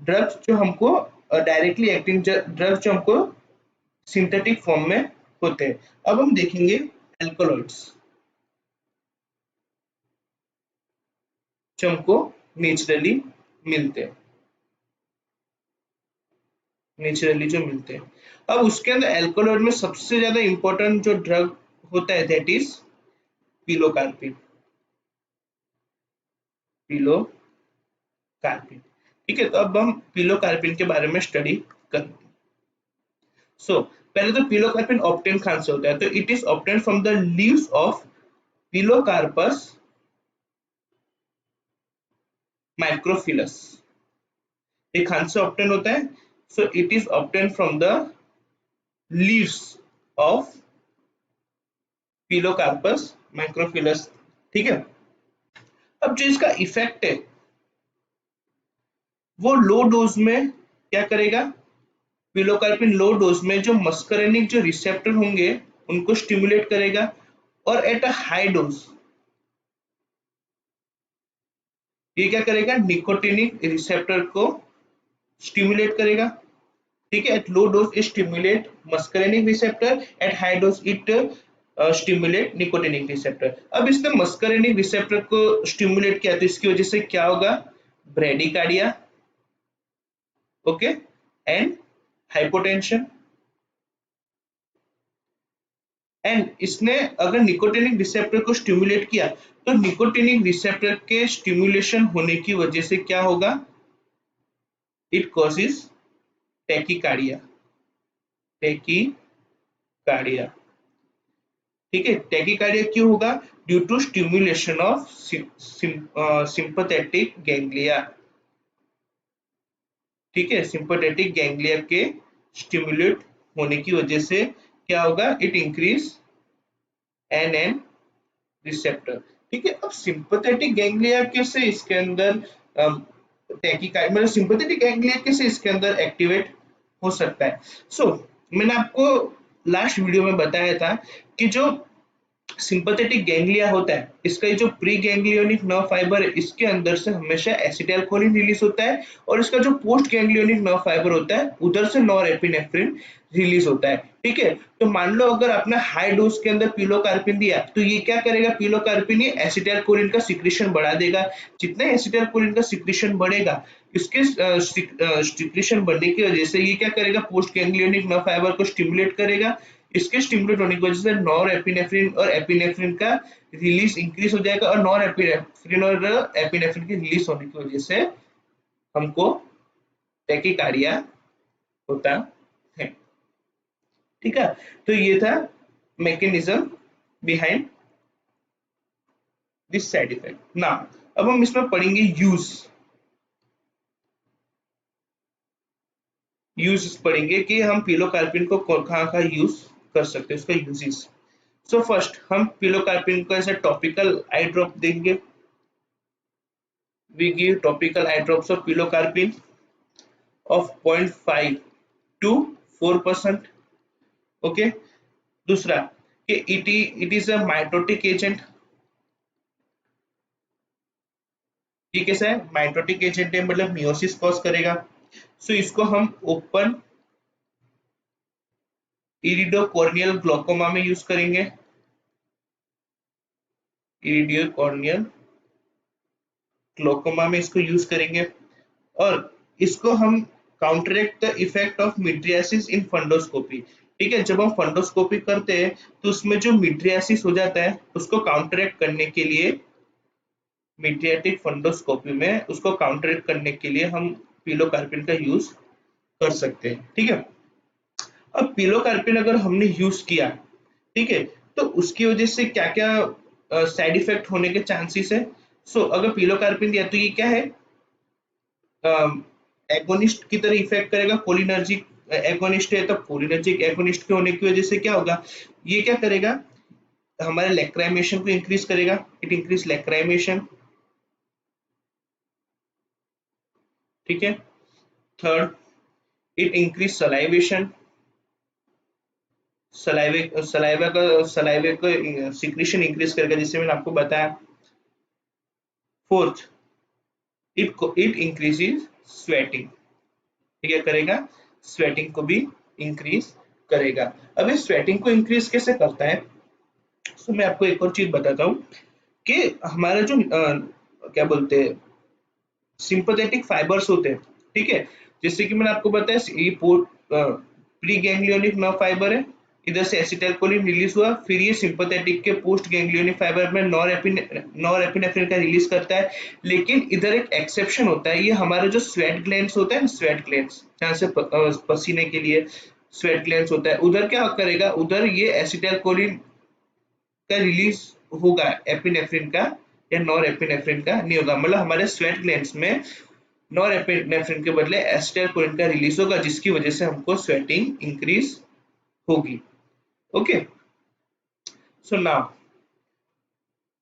ड्रग्स जो हमको डायरेक्टली एक्टिंग ड्रग्स जो हमको सिंथेटिक फॉर्म में होते हैं। अब हम देखेंगे एल्कोलॉइड्स जो हमको नेचुरली मिलते हैं, नेचुरली जो मिलते हैं। अब उसके अंदर एल्कोलॉइड में सबसे ज्यादा इंपॉर्टेंट जो ड्रग होता है दैट इज पिलोकार्पिन, पिलोकार्पिन, ठीक है। तो अब हम पिलोकार्पिन के बारे में स्टडी करते हैं। सो पहले तो पिलोकार्पिन ऑब्टेन कहां से होता है, तो it is obtain from the leaves of pilocarpus microphyllus, ये कहां से ऑब्टेन होता है, so it is obtain from the leaves of pilocarpus microphyllus, ठीक है। अब जो इसका इफेक्ट है वो लो डोज में क्या करेगा, पिलोकार्पिन लो डोज में जो मस्करेनिक जो रिसेप्टर होंगे उनको स्टिमुलेट करेगा, और एट अ हाई डोज ये क्या करेगा, निकोटिनिक रिसेप्टर को स्टिमुलेट करेगा। ठीक है, at low dose it stimulate muscarinic receptor, at high dose it stimulate nicotinic receptor. अब इसने मस्करेनिक रिसेप्टर को स्टिमुलेट किया तो इसकी वजह से क्या होगा, bradycardia, okay, and hypotension. And इसने अगर निकोटिनिक रिसेप्टर को स्टिमुलेट किया तो निकोटिनिक रिसेप्टर के स्टिमुलेशन होने की वजह से क्या होगा, इट कॉजेस टैकीकार्डिया, टैकीकार्डिया। ठीक है, टैकीकार्डिया क्यों होगा, due to stimulation of sympathetic ganglia. ठीक है, सिंपैथेटिक गैंग्लिया के स्टिमुलेट होने की वजह से क्या होगा, इट इंक्रीज एन रिसेप्टर। ठीक है, अब सिंपैथेटिक गैंग्लिया कैसे इसके अंदर टैकीकार्डिया मतलब सिंपैथेटिक गैंग्लिया कैसे इसके अंदर एक्टिवेट हो सकता है। मैंने आपको लास्ट वीडियो में बताया था कि जो सिंपैथेटिक गैंग्लिया होता है, इसका जो प्री गैंग्लियोनिक नर्व फाइबर है इसके अंदर से हमेशा एसिटाइलकोलिन रिलीज होता है, और इसका जो पोस्ट गैंग्लियोनिक नर्व फाइबर होता है उधर से नॉरएपिनेफ्रिन रिलीज होता है। ठीक है, तो मान लो अगर आपने हाई डोज के अंदर पिलोकार्पिन दिया तो ये क्या करेगा, पिलोकार्पिन ये एसिटाइलकोलिन का सिक्रीशन बढ़ा देगा। जितना एसिटाइलकोलिन का सिक्रीशन बढ़ेगा, इसके सिक्रीशन बढ़ने की वजह से ये क्या करेगा, पोस्ट गैंग्लियोनिक नर्व फाइबर को स्टिमुलेट करेगा। इसके स्टिमुलेट होने की वजह से नॉरएपिनेफ्रिन और एपिनेफ्रिन का रिलीज इंक्रीज हो जाएगा, और नॉरएपिनेफ्रिन और एपिनेफ्रिन की रिलीज होने की वजह से हमको टैकीकार्डिया होता है। ठीक है, तो ये था mechanism behind this side effect. ना अब हम इसमें पढ़ेंगे यूज पढ़ेंगे कि हम पिलोकार्पिन को कहाँ यूज कर सकते हैं, उसका यूजेस। फर्स्ट हम पिलोकार्पिन को ऐसे टॉपिकल आई ड्रॉप देंगे। We give topical eye drops of pilocarpine of 0.5 to 4%. Okay. दूसरा कि it is a mitotic agent. ये कैसा है, माइटोटिक एजेंट है, मतलब मियोसिस कॉज करेगा। इसको हम ओपन इरिडोकॉर्नियल ग्लोकोमा में यूज करेंगे, इरिडोकॉर्नियल ग्लोकोमा में इसको यूज करेंगे। और इसको हम counteract the effect of mydriasis in fundoscopy. ठीक है, जब हम फंडोस्कोपी करते हैं तो उसमें जो मिड्रियासिस हो जाता है उसको काउंटरैक्ट करने के लिए, मीडियाटिक फंडोस्कोपी में उसको काउंटरैक्ट करने के लिए हम पिलोकार्पिन का यूज कर सकते हैं। ठीक है, अब पिलोकार्पिन अगर हमने यूज किया, ठीक है, तो उसकी वजह से क्या क्या साइड इफेक्ट होने के चांसेस है। अगर पिलोकार्पिन दिया तो ये क्या है, एगोनिस्ट की तरह इफेक्ट करेगा, कोलिनर्जिक एगोनिस्ट है तो कोलिनर्जिक एगोनिस्ट के होने की वजह से क्या होगा, ये क्या करेगा, हमारे लैक्राइमेशन को इंक्रीज करेगा, इट इंक्रीज लैक्राइमेशन। ठीक है, third it increase salivation, saliva का सिक्रीशन इंक्रीज करेगा, जिससे मैंने आपको बताया। फोर्थ इट इंक्रीजेज स्वेटिंग, ठीक है, करेगा, स्वेटिंग को भी इंक्रीज करेगा। अब इस स्वेटिंग को इंक्रीज कैसे करता है, मैं आपको एक और चीज बताता हूँ कि हमारा जो क्या बोलते हैं सिंपैथेटिक फाइबर्स होते हैं, ठीक है, जैसे कि मैंने आपको बताया ये प्री गैंग्लियोनिक नर्व फाइबर है, इधर से एसिटाइलकोलिन रिलीज हुआ, फिर ये सिंपैथेटिक के पोस्ट गैंग्लियोनिक फाइबर में नॉरएपिनेफ्रिन का रिलीज करता है। लेकिन इधर एक एक्सेप्शन होता है, ये हमारा जो स्वेट ग्लैंड्स होता है ना, स्वेट ग्लैंड्स जहाँ से पसीने के लिए स्वेट ग्लैंड्स होता है, उधर क्या करेगा, उधर ये एसिटाइलकोलिन का रिलीज होगा, एपिनेफ्रिन का या नॉरएपिनेफ्रिन का नहीं होगा। मतलब हमारे स्वेट ग्लैंड्स में नॉरएपिनेफ्रिन के बदले एसिटाइलकोलिन का रिलीज होगा, जिसकी वजह से हमको स्वेटिंग इंक्रीज होगी। ओके, नाउ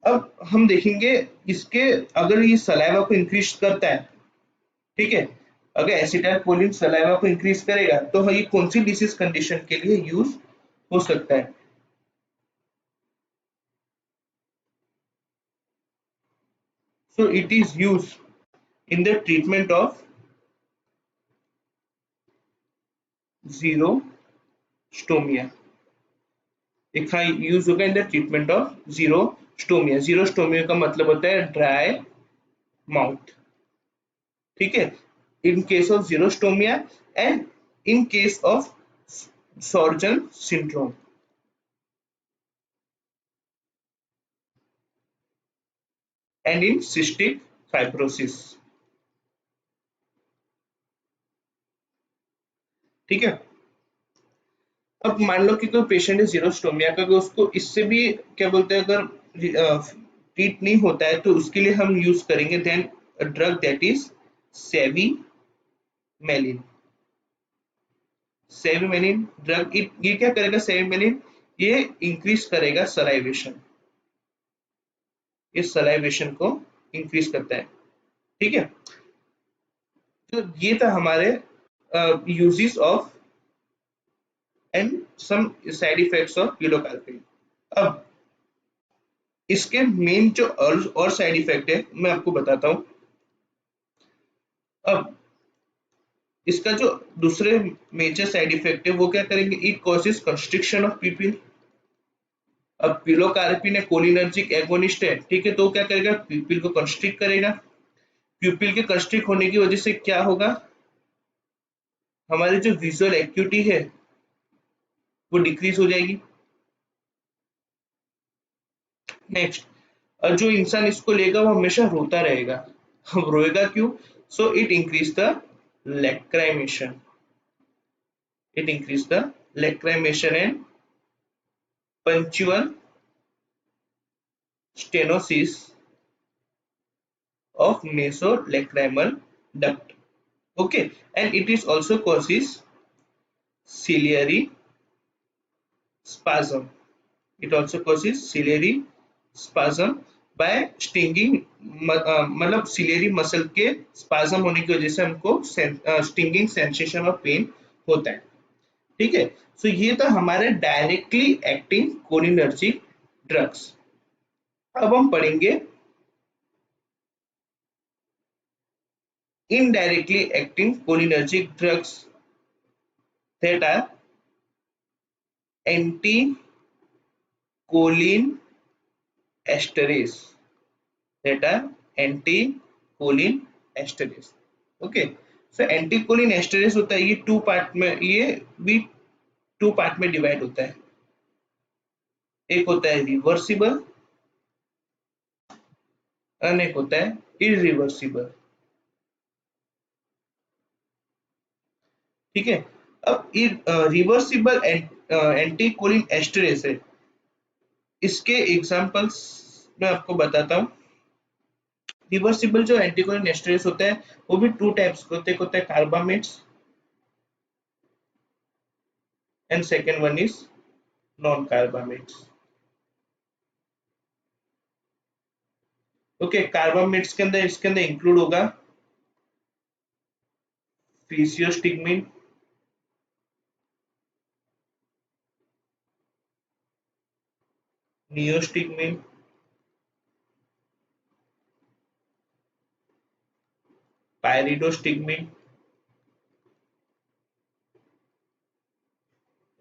अब हम देखेंगे इसके, अगर ये सलाइवा को इंक्रीज करता है, ठीक है, अगर एसिटाइल कोलिन सलाइवा को इंक्रीज करेगा तो ये कौन सी डिसीज कंडीशन के लिए यूज हो सकता है? So it is used in the treatment of xerostomia. एक हाँ यूज होगा in the treatment of xerostomia. Xerostomia का मतलब होता है ड्राई माउथ, ठीक है, in case of xerostomia and in case of Sjogren syndrome and in cystic fibrosis. ठीक है, अब मान लो कि कोई पेशेंट है जीरोस्टोमिया का, अगर उसको इससे भी क्या बोलते हैं अगर ट्रीट नहीं होता है तो उसके लिए हम यूज करेंगे then drug that is cevimeline. Cevimeline drug ये क्या करेगा? सेविमेलिन ये इंक्रीज करेगा सलाइवेशन, ये सलाइवेशन को इंक्रीज करता है। ठीक है, तो ये था हमारे uses of and some side effects of pilocarpine. अब इसके मेन जो और साइड इफेक्ट है मैं आपको बताता हूं। अब इसका जो दूसरे मेजर साइड इफेक्ट है वो क्या करेंगे? It causes constriction of people. अब पिलोकार्पिन है कोलिनर्जिक एगोनिस्ट है, ठीक है, तो क्या करेगा? पीपल को कंस्ट्रिक्ट करेगा। प्यूपिल के कंस्ट्रिक्ट होने की वजह से क्या होगा? हमारी जो विजुअल एक्यूटी है वो डिक्रीज हो जाएगी। नेक्स्ट, और जो इंसान इसको लेगा वो हमेशा रोता रहेगा। अब रोएगा क्यों? So it increase the लैक्राइमेशन, it increase the lacrimation and punctual stenosis of nasolacrimal duct. Okay, and it is also causes ciliary spasm. It also causes ciliary spasm by stinging, मतलब सिलेरी मसल के spasm होने की वजह से हमको stinging sensation of pen होता है। ठीक है, सो ये था हमारे डायरेक्टली एक्टिंग कोलिनर्जिक ड्रग्स। अब हम पढ़ेंगे indirectly acting cholinergic drugs that are anticholinesterase, that are anticholinesterase। Okay, so anticholinesterase होता है, ये टू पार्ट में, ये भी टू पार्ट में डिवाइड होता है। एक होता है रिवर्सिबल और एक होता है इरिवर्सिबल। ठीक है, अब रिवर्सिबल एंटीकोलिन एस्टरेस है, इसके एग्जांपल्स मैं आपको बताता हूँ। रिवर्सिबल जो एंटीकोलिन एस्टरेस होता है वो भी टू टाइप्स के होते हैं, एक होता है carbamates and second one is non carbamates. Okay, carbamates के अंदर इसके अंदर इंक्लूड होगा physostigmine, neostigmine, pyridostigmine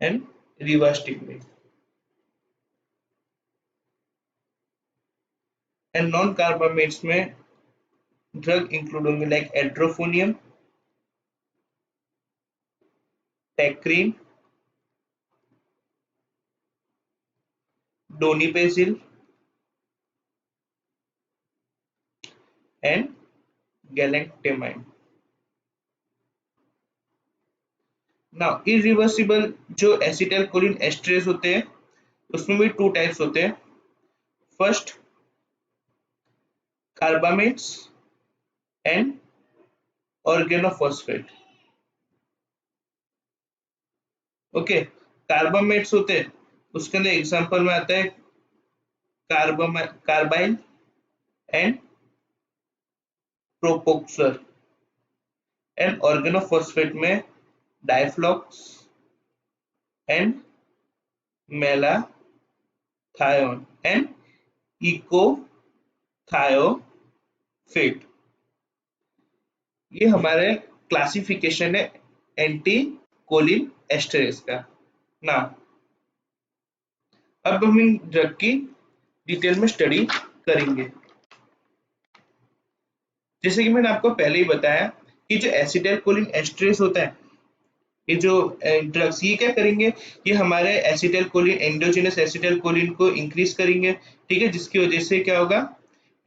and rivastigmine. And non carbamates में ड्रग इंक्लूड होंगे like edrophonium, tacrine, donepezil and galantamine. Now irreversible जो एसिटाइल कोलिन एस्टरेस होते हैं उसमें भी टू टाइप्स होते हैं। First carbamates and organophosphate. Okay, carbamates होते हैं उसके अंदर एग्जांपल में आता है carbaryl and propoxur. And organophosphate में डाइफ्लॉक्स एंड मेलाथायोन एंड इकोथायोफेट। ये हमारे क्लासिफिकेशन है एंटी कोलिन एस्टरेज का। ना अब हम इन ड्रग की डिटेल में स्टडी करेंगे। जैसे कि मैंने आपको पहले ही बताया कि जो एसिटाइल कोलिन एस्टरेज होता है, ये जो ड्रग्स ये क्या करेंगे, ये हमारे acetyl choline endogenous acetyl choline को इंक्रीज करेंगे। ठीक है, जिसकी वजह से क्या होगा,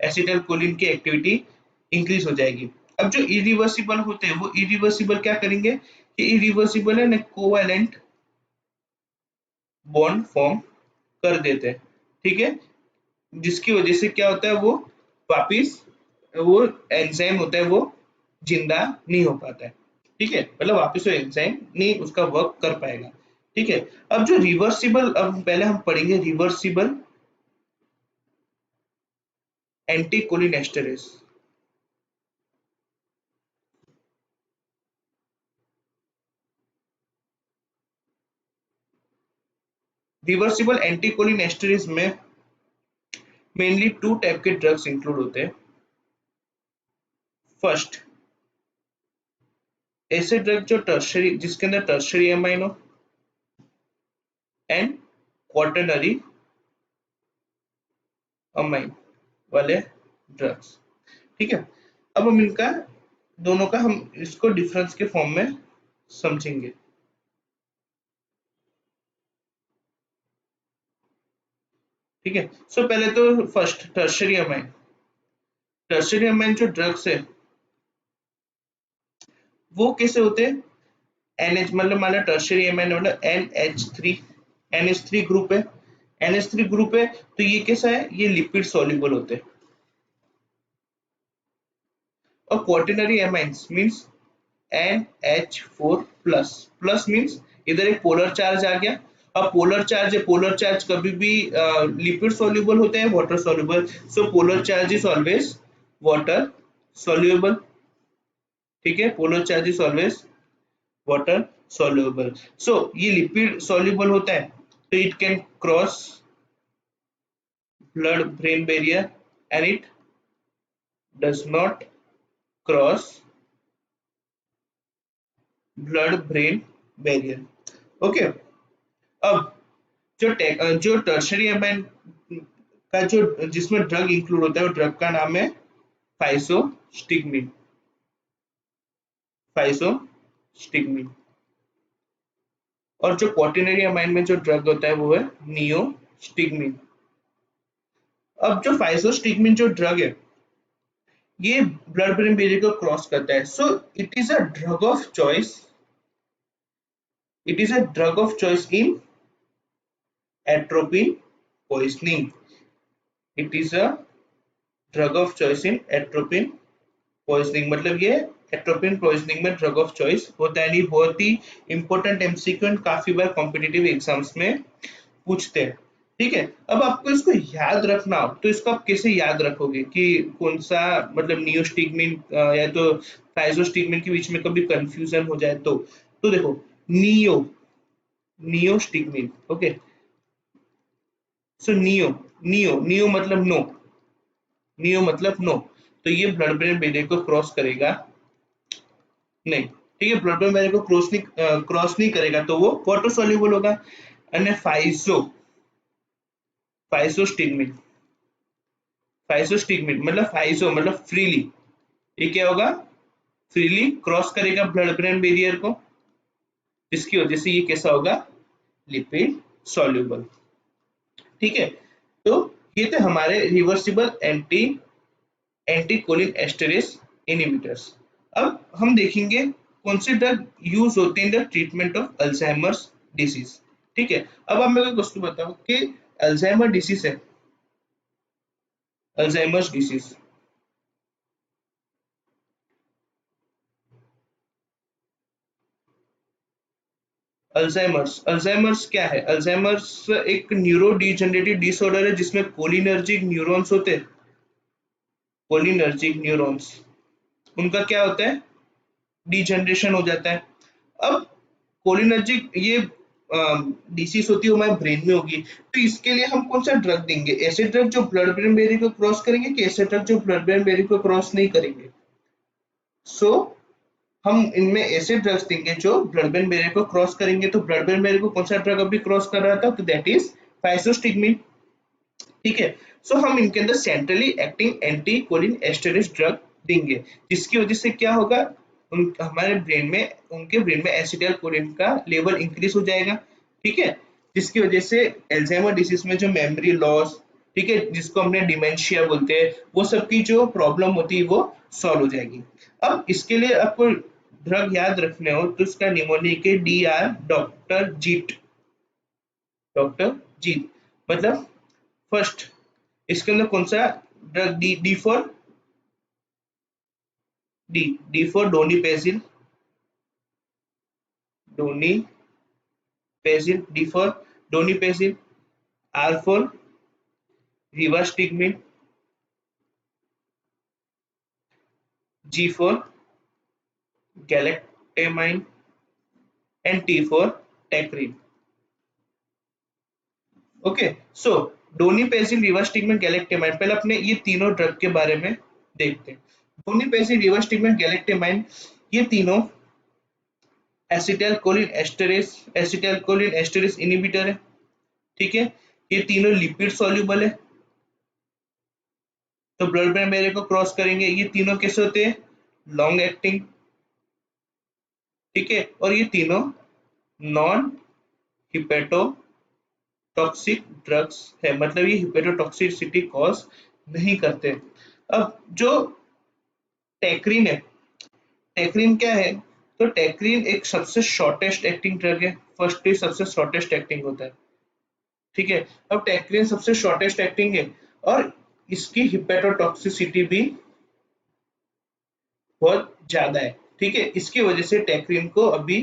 एसिटाइल कोलिन की एक्टिविटी इंक्रीज हो जाएगी। अब जो इरिवर्सिबल होते हैं वो इरिवर्सिबल क्या करेंगे, ये इरिवर्सिबल है ना कोवैलेंट बॉन्ड फॉर्म कर देते हैं। ठीक है, जिसकी वजह से क्या होता है, वो वापिस वो एंजाइम होता है वो जिंदा नहीं हो पाता है। ठीक है, मतलब वापिस वो एंजाइम नहीं उसका वर्क कर पाएगा। ठीक है, अब जो रिवर्सिबल, अब पहले हम पढ़ेंगे रिवर्सिबल एंटीकोलिनेस्टेरेज। रिवर्सिबल एंटीकोलिनेस्टेरेज में मेनली टू टाइप के ड्रग्स इंक्लूड होते हैं। फर्स्ट, ऐसे ड्रग जो टर्शरी, जिसके अंदर tertiary amino and quaternary amine वाले ड्रग्स। ठीक है, अब हम इनका दोनों का हम इसको डिफरेंस के फॉर्म में समझेंगे। ठीक है, सो पहले तो first tertiary amine. Tertiary amine जो ड्रग्स है वो कैसे होते हैं, NH मतलब मान लो टर्शरी अमाइन मतलब NH3, NH3 ग्रुप है, NH3 ग्रुप है तो ये कैसा है, ये लिपिड सॉल्युबल होते हैं। और quaternary amines means NH4 plus, plus means इधर एक पोलर चार्ज आ गया। अब पोलर चार्ज है, पोलर चार्ज कभी भी लिपिड सॉल्युबल होते हैं, water soluble, so polar charge is always water soluble. ठीक है, polar charge is always water soluble, so ये लिपिड soluble होता है तो it can cross blood brain barrier and it does not cross blood brain barrier. Okay, अब जो tertiary amine का जो जिसमें ड्रग इंक्लूड होता है वो ड्रग का नाम है फाइसोस्टिग्मिन। फाइसोस्टिग्मिन। और जो क्वाटरनरी अमाइन में जो ड्रग होता है वो है नियोस्टिग्मिन। अब जो फाइसोस्टिग्मिन जो ड्रग है ये ब्लड ब्रेन बैरियर को क्रॉस करता है, so it is a drug of choice, it is a drug of choice in atropine poisoning. It is a drug of choice in atropine poisoning, मतलब ये एट्रोपिन पॉइजनिंग में drug of choice होता है। नहीं, बहुत ही important MCQ, काफी बार competitive exams में पूछते हैं। ठीक है, अब आपको इसको याद रखना हो तो इसको आप कैसे याद रखोगे कि कौन सा, मतलब नियोस्टिग्मिन या तो फाइजोस्टिग्मिन के बीच में कभी कंफ्यूजन हो जाए तो देखो, नियो, नियोस्टिग्मिन। ओके, सो नियो, नियो, नियो मतलब नो, नियो मतलब नो, तो ये ब्लड ब्रेन बैरियर को क्रॉस करेगा नहीं। ठीक है, ब्लड ब्रेन बैरियर को क्रॉस नहीं करेगा तो वो वाटर सॉल्युबल होगा। અને फाइसोस्टिग्मिन, फाइसोस्टिग्मिन मतलब फाइसो मतलब फ्रीली, ये क्या होगा, फ्रीली क्रॉस करेगा ब्लड ब्रेन बैरियर को, जिसकी वजह से ये कैसा होगा, लिपिड सॉल्युबल। ठीक है, तो ये थे हमारे रिवर्सिबल एंटीकोलिन एस्टरेज इनहिबिटर्स। अब हम देखेंगे कौन से ड्रग यूज होते हैं इन the treatment of Alzheimer's disease. ठीक है, अब आप मेरे को क्वेश्चन बताओ कि अल्जाइमर डिसीज है, अल्जाइमर्स डिसीज, अल्जाइमर्स, अल्जाइमर्स क्या है, अल्जाइमर्स एक न्यूरो डिजेनरेटिव डिसऑर्डर है जिसमें कोलिनर्जिक न्यूरॉन्स होते हैं, कोलिनर्जिक न्यूरॉन्स, उनका क्या होता है, डिजनरेशन हो जाता है। अब कोलिनर्जिक ये डिसीज होती है हमारे ब्रेन में होगी, तो इसके लिए हम कौन सा ड्रग देंगे? ऐसे ड्रग जो ब्लड ब्रेन बैरियर को क्रॉस करेंगे कि ऐसे ड्रग जो ब्लड ब्रेन बैरियर को क्रॉस नहीं करेंगे? सो हम इनमें ऐसे ड्रग्स देंगे जो ब्लड ब्रेन बैरियर को क्रॉस करेंगे। तो ब्लड ब्रेन बैरियर को कौन सा ड्रग अभी क्रॉस कर रहा था? तो दैट इज फाइसोस्टिग्मिन। ठीक है, सो हम इनके अंदर centrally acting anti cholinesterase drug देंगे, जिसकी वजह से क्या होगा, हमारे ब्रेन में, उनके ब्रेन में एसिटाइल कोलिन का लेवल इंक्रीज हो जाएगा। ठीक है, जिसकी वजह से एल्जाइमर डिसीज में जो मेमोरी लॉस, ठीक है, जिसको हमने डिमेंशिया बोलते हैं, वो सब की जो प्रॉब्लम होती है वो सॉल्व हो जाएगी। अब इसके लिए आपको ड्रग याद रखने हो तो इसका निमोनिक है DR, डॉक्टर जीत। मतलब फर्स्ट इसके अंदर कौन सा drug? D for D for donepezil, D for donepezil, R for rivastigmine, G for galantamine and T for tacrine. Okay, so donepezil, rivastigmine, galantamine, पहले अपने ये तीनों ड्रग के बारे में देखते हैं। डोनीपेजिल, रिवास्टिग्मिन, गैलेक्टेमाइन, ये तीनों एसिटाइल कोलिन एस्टरेज इनहिबिटर है। ठीक है, ये तीनों लिपिड सॉल्युबल है, तो ब्लड ब्रेन बैरियर को क्रॉस करेंगे। ये तीनों कैसे होते हैं? Long acting. ठीक है, और ये तीनों नॉन हिपेटोटॉक्सिक ड्रग्स है, मतलब ये हिपेटोटॉक्सिसिटी कॉज नहीं करते। अब जो टेक्रिन है, टेक्रिन क्या है? तो टेक्रिन एक सबसे शॉर्टेस्ट एक्टिंग ड्रग है। फर्स्ट सबसे शॉर्टेस्ट एक्टिंग होता है। ठीक है, अब टेक्रिन सबसे शॉर्टेस्ट एक्टिंग है और इसकी हिपेटोटॉक्सिसिटी भी बहुत ज्यादा है। ठीक है, इसकी वजह से टेक्रिन को अभी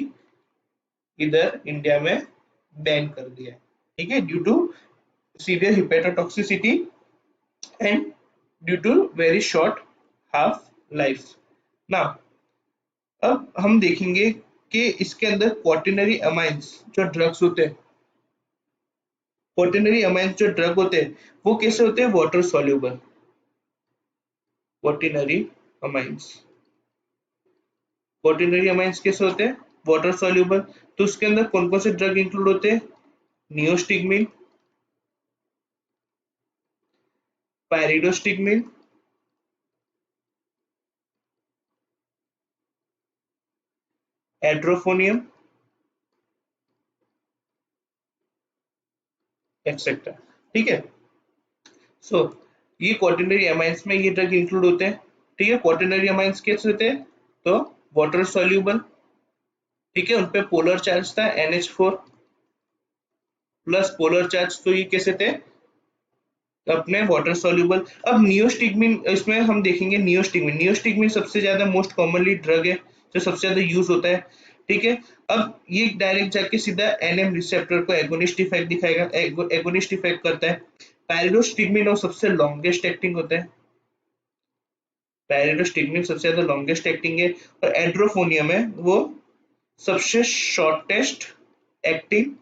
इधर इंडिया में बैन कर दिया है। ठीक है, due to severe hepatotoxicity and due to very short half life. ना, अब हम देखेंगे कि इसके अंदर क्वाटरनरी अमाइंस जो ड्रग्स होते हैं, क्वाटरनरी अमाइंस जो ड्रग होते हैं वो कैसे होते हैं? Water soluble. Quaternary amines, quaternary amines कैसे होते हैं? Water soluble. तो उसके अंदर कौन कौन से ड्रग इंक्लूड होते हैं? Neostigmine, pyridostigmine, edrophonium, etcetera. ठीक है, सो ये क्वाटरनरी अमाइंस में ये ड्रग इंक्लूड होते हैं। ठीक है, क्वाटरनरी अमाइंस कैसे होते हैं? तो वाटर सॉल्युबल। ठीक है, उनपे पोलर चार्ज था NH4 प्लस पोलर चार्ज, तो ये कैसे थे? अपने वाटर सॉल्युबल। अब नियोस्टिग्मिन, इसमें हम देखेंगे नियोस्टिग्मिन। नियोस्टिग्मिन सबसे ज्यादा मोस्ट कॉमनली ड्रग है जो सबसे ज्यादा यूज होता है। ठीक है, अब ये डायरेक्ट जाके सीधा NM रिसेप्टर को एगोनिस्ट इफेक्ट दिखाएगा, एगोनिस्ट इफेक्ट करता है। पायरिडोस्टिग्मिन और सबसे लॉन्गेस्ट एक्टिंग होता है, पायरिडोस्टिग्मिन सबसे ज्यादा लॉन्गेस्ट एक्टिंग है। और एड्रोफोनियम है वो सबसे शॉर्टेस्ट एक्टिंग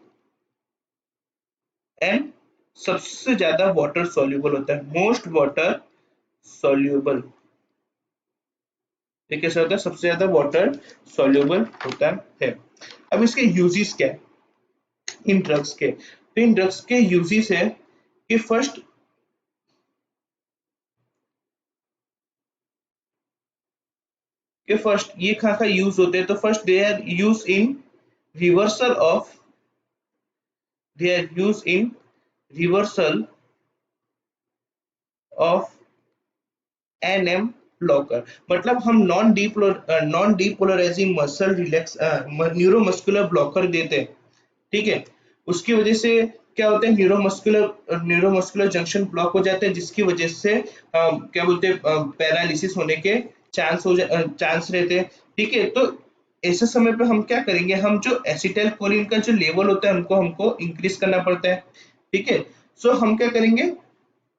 एंड सबसे ज्यादा वाटर सॉल्युबल होता है, मोस्ट वाटर सॉल्युबल। ये कैसे होता है? सबसे ज्यादा वाटर सॉल्युबल होता है। अब इसके यूजेस क्या है इन ड्रग्स के? तो इन ड्रग्स के यूजेस है कि फर्स्ट ये कहाँ का यूज होते हैं? तो first they are use in reversal of they are use in reversal of NM blocker. मतलब हम non depolarizing muscle relax neuromuscular blocker देते हैं। ठीक है, उसकी वजह से क्या होता है? न्यूरोमस्कुलर जंक्शन ब्लॉक हो जाता है, जिसकी वजह से क्या बोलते हैं, पैरालिसिस होने के चांस रहते हैं। ठीक है, तो ऐसे समय पे हम क्या करेंगे? हम जो एसिटाइल कोलिन का जो लेवल होता है हमको इंक्रीज करना पड़ता है। ठीक है, सो हम क्या करेंगे?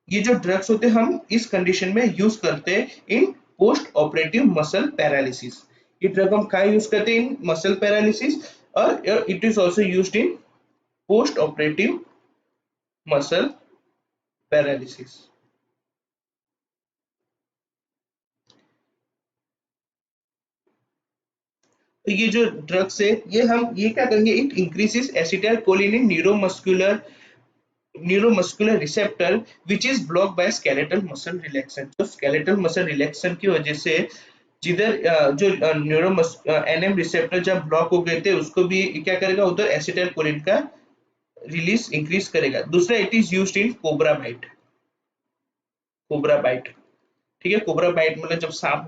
ये जो ड्रग्स होते हैं हम इस कंडीशन में यूज करते हैं इन पोस्ट ऑपरेटिव मसल पैरालिसिस। ये ड्रग हम कहाँ यूज करते हैं? इन मसल पैरालिसिस, और it is also used in post operative muscle paralysis. तो ये जो ड्रग्स है ये क्या करेंगे? It increases acetyl choline in neuromuscular receptor which is block bye skeletal muscle relaxation. तो स्केलेटल मसल रिलैक्सेशन की वजह से जिधर जो एनएम रिसेप्टर जब ब्लॉक हो गए थे उसको भी क्या करेगा? उधर एसिटाइल कोलिन का रिलीज इंक्रीज करेगा। दूसरा, it is used in cobra bite. Cobra bite, ठीक है, कोबरा बाइट मतलब जब सांप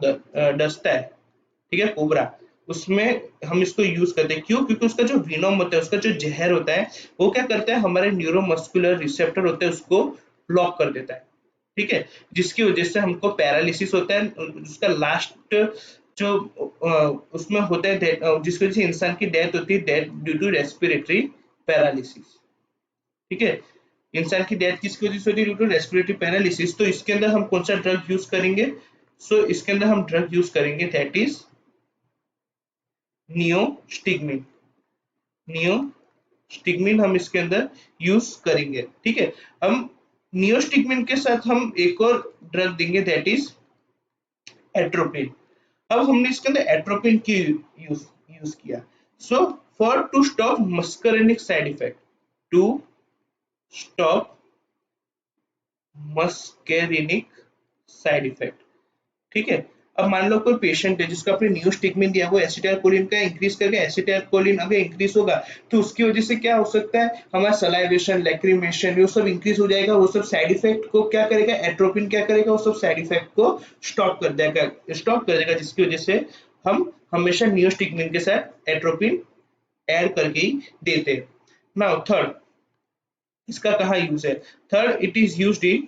डसता है, ठीक है, कोबरा, उसमें हम इसको यूज करते हैं। क्यों? क्योंकि उसका जो विनोम होता है, उसका जो जहर होता है, वो क्या करता है? हमारे न्यूरोमस्कुलर रिसेप्टर होते हैं उसको ब्लॉक कर देता है, ठीक है, जिसकी वजह से हमको पैरालिसिस होता है। उसका लास्ट जो उसमें होता है जिसकी वजह से इंसान की डेथ होती है, death due to respiratory paralysis, ठीक है। इंसान की डेथ किसकी वजह से होती है? Due to respiratory paralysis. तो इसके अंदर हम कौन सा ड्रग यूज करेंगे? इसके अंदर हम ड्रग यूज करेंगे दैट इज नियोस्टिग्मिन। नियोस्टिग्मिन हम इसके अंदर यूज करेंगे, ठीक है। हम नियोस्टिग्मिन के साथ हम एक और ड्रग देंगे दैट इज एट्रोपिन। अब हमने इसके अंदर एट्रोपिन की यूज यूज किया। So for to stop muscarinic side effect, to stop muscarinic side effect, ठीक है। अब मान लो कोई पेशेंट है जिसको आपने नियोस्टिग्मिन दिया, वो एसिटाइलकोलिन का इंक्रीज करके, एसिटाइलकोलिन अगर इंक्रीज होगा तो उसकी वजह से क्या हो सकता है? हमारा सलाइवेशन, लैक्रिमेशन, वो सब इंक्रीज हो जाएगा। वो सब साइड इफेक्ट को क्या करेगा? एट्रोपिन क्या करेगा? वो सब साइड इफेक्ट को स्टॉप कर देगा, जिसकी वजह से हम हमेशा नियोस्टिग्मिन के साथ एट्रोपिन ऐड करके ही देते हैं। नाउ थर्ड, इसका कहाँ यूज है? Third, it is used in